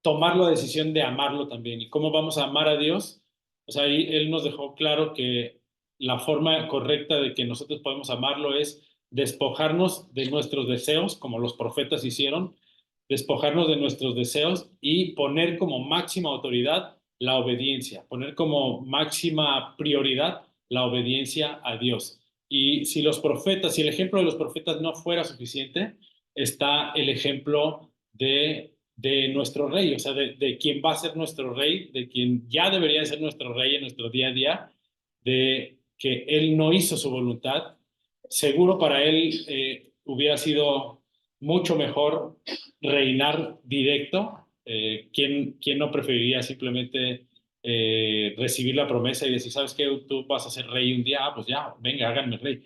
tomar la decisión de amarlo también. ¿Y cómo vamos a amar a Dios? O sea, ahí Él nos dejó claro que la forma correcta de que nosotros podemos amarlo es despojarnos de nuestros deseos, como los profetas hicieron, despojarnos de nuestros deseos y poner como máxima autoridad la obediencia, poner como máxima prioridad la obediencia a Dios. Y si el ejemplo de los profetas no fuera suficiente, está el ejemplo de nuestro rey, o sea, de quien va a ser nuestro rey, de quien ya debería ser nuestro rey en nuestro día a día, de que él no hizo su voluntad. Seguro para él hubiera sido mucho mejor reinar directo. ¿Quién no preferiría simplemente recibir la promesa y decir, sabes qué, tú vas a ser rey un día? Ah, pues ya, venga, háganme rey,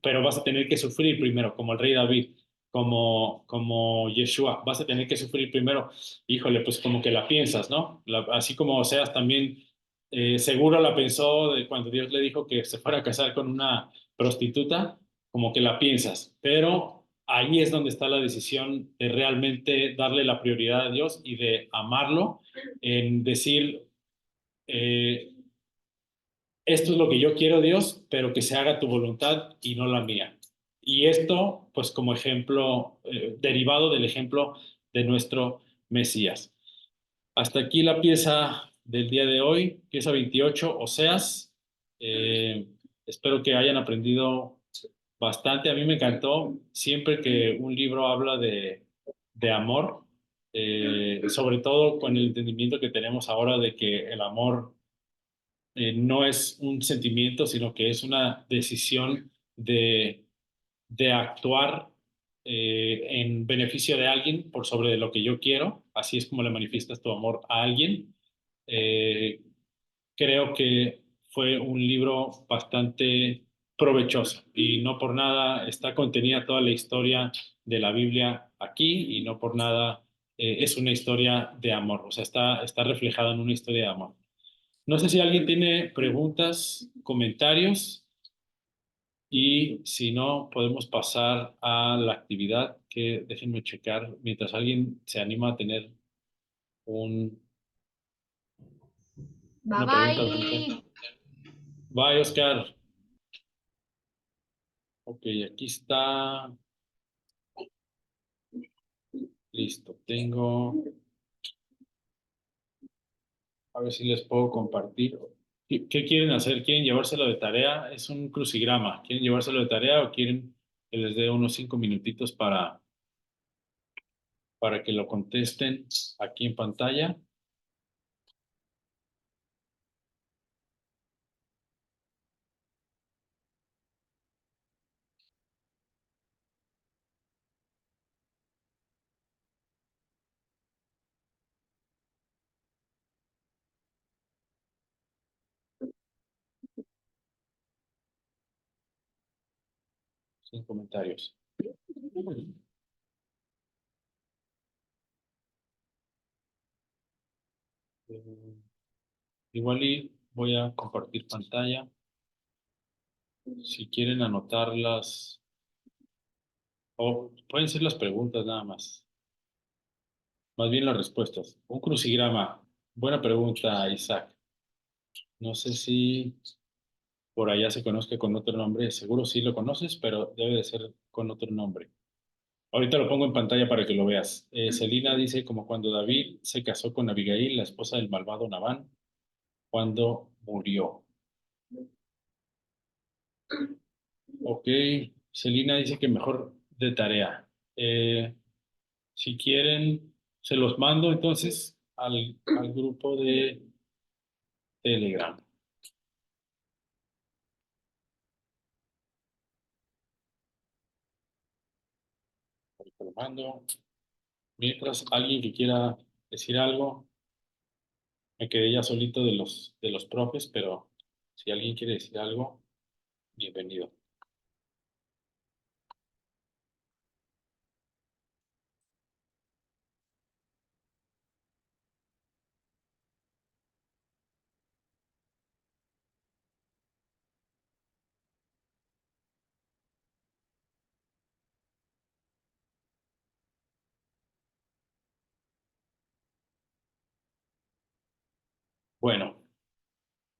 pero vas a tener que sufrir primero, como el rey David, como Yeshua, vas a tener que sufrir primero. Híjole, pues como que la piensas, ¿no? Así como Oseas también seguro la pensó de cuando Dios le dijo que se fuera a casar con una prostituta, como que la piensas, pero ahí es donde está la decisión de realmente darle la prioridad a Dios y de amarlo, en decir, eh, esto es lo que yo quiero, Dios, pero que se haga tu voluntad y no la mía. Y esto, pues como ejemplo, derivado del ejemplo de nuestro Mesías. Hasta aquí la pieza del día de hoy, pieza 28, Oseas. Eh, Espero que hayan aprendido bastante. A mí me encantó siempre que un libro habla de amor, sobre todo con el entendimiento que tenemos ahora de que el amor no es un sentimiento, sino que es una decisión de actuar en beneficio de alguien por sobre de lo que yo quiero. Así es como le manifiestas tu amor a alguien. Eh, Creo que fue un libro bastante provechoso y no por nada está contenida toda la historia de la Biblia aquí y no por nada es una historia de amor, o sea, está reflejada en una historia de amor. No sé si alguien tiene preguntas, comentarios y si no, podemos pasar a la actividad que déjenme checar mientras alguien se anima a tener un, Bye una pregunta. bye. Bye, Oscar. Ok, aquí está. Listo. Tengo. A ver si les puedo compartir. ¿Qué quieren hacer? ¿Quieren llevárselo de tarea? Es un crucigrama. ¿Quieren llevárselo de tarea o quieren que les dé unos 5 minutitos para que lo contesten aquí en pantalla? Sin comentarios. Eh, Igual y voy a compartir pantalla. Si quieren anotarlas, o pueden ser las preguntas nada más. Más bien las respuestas. Un crucigrama. Buena pregunta, Isaac. No sé si por allá se conozca con otro nombre. Seguro sí lo conoces, pero debe de ser con otro nombre. Ahorita lo pongo en pantalla para que lo veas. Celina dice como cuando David se casó con Abigail, la esposa del malvado Nabán, cuando murió. Ok, Celina dice que mejor de tarea. Si quieren, se los mando entonces al grupo de Telegram. Ahorita lo mando. Mientras alguien que quiera decir algo, me quedé ya solito de los profes, pero si alguien quiere decir algo, bienvenido. Bueno,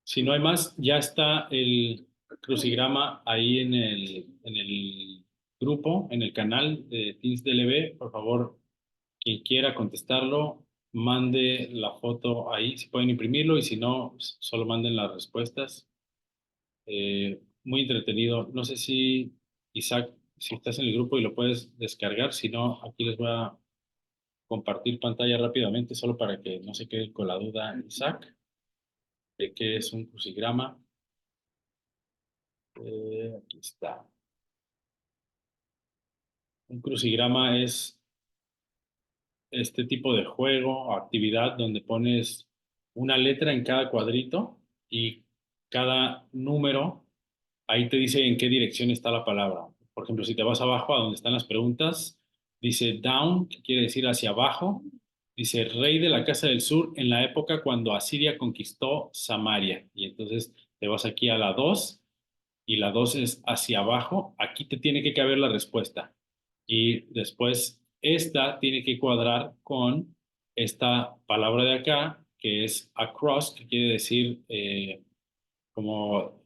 si no hay más, ya está el crucigrama ahí en el grupo, en el canal de Teams DLB. Por favor, quien quiera contestarlo, mande la foto ahí, si pueden imprimirlo y si no, solo manden las respuestas. Muy entretenido. No sé si, Isaac, si estás en el grupo y lo puedes descargar, si no, aquí les voy a compartir pantalla rápidamente, solo para que no se quede con la duda, Isaac, de qué es un crucigrama. Aquí está. Un crucigrama es este tipo de juego o actividad donde pones una letra en cada cuadrito y cada número, ahí te dice en qué dirección está la palabra. Por ejemplo, si te vas abajo a donde están las preguntas, dice down, que quiere decir hacia abajo. Dice rey de la Casa del Sur en la época cuando Asiria conquistó Samaria. Y entonces te vas aquí a la 2 y la 2 es hacia abajo, aquí te tiene que caber la respuesta. Y después esta tiene que cuadrar con esta palabra de acá, que es across, que quiere decir como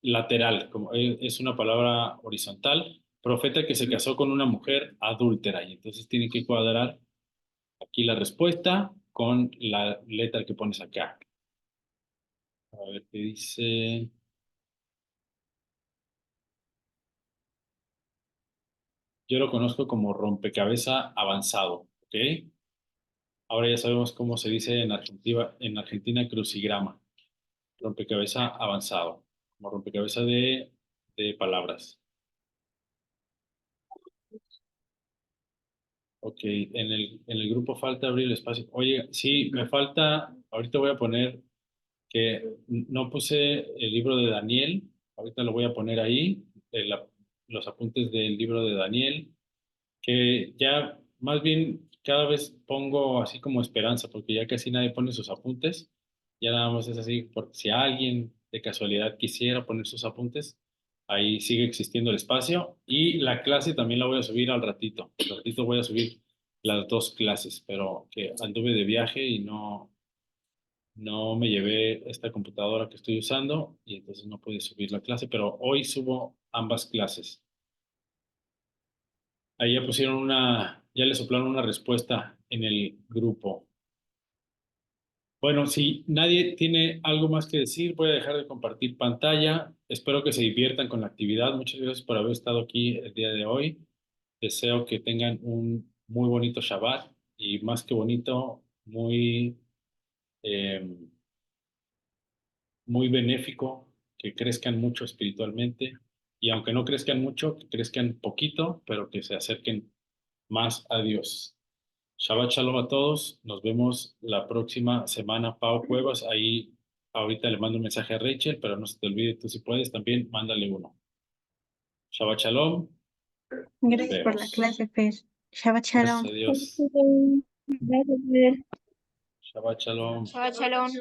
lateral, como es una palabra horizontal. Profeta que se casó con una mujer adúltera, y entonces tiene que cuadrar aquí la respuesta con la letra que pones acá. A ver qué dice. Yo lo conozco como rompecabezas avanzado, ¿ok? Ahora ya sabemos cómo se dice en Argentina crucigrama, rompecabezas avanzado, como rompecabezas de palabras. Ok, en el grupo falta abrir el espacio. Oye, sí, me falta, ahorita voy a poner que no puse el libro de Daniel, ahorita lo voy a poner ahí, los apuntes del libro de Daniel, que ya más bien cada vez pongo así como esperanza, porque ya casi nadie pone sus apuntes, ya nada más es así, porque si alguien de casualidad quisiera poner sus apuntes, ahí sigue existiendo el espacio, y la clase también la voy a subir al ratito voy a subir las dos clases, pero que anduve de viaje y no me llevé esta computadora que estoy usando, y entonces no pude subir la clase, pero hoy subo ambas clases. Ahí ya pusieron ya le soplaron una respuesta en el grupo. Bueno, si nadie tiene algo más que decir, voy a dejar de compartir pantalla. Espero que se diviertan con la actividad. Muchas gracias por haber estado aquí el día de hoy. Deseo que tengan un muy bonito Shabbat, y más que bonito, eh, muy benéfico, que crezcan mucho espiritualmente, y aunque no crezcan mucho, que crezcan poquito, pero que se acerquen más a Dios. Shabbat Shalom a todos. Nos vemos la próxima semana. Pau Cuevas, ahí ahorita le mando un mensaje a Rachel, pero no se te olvide, tú si puedes también, mándale uno. Shabbat Shalom. Nos Gracias por la vemos. clase, Fer. Shabbat Gracias shalom. a Dios. Gracias, Fer. Shabbat Shalom. Shabbat shalom.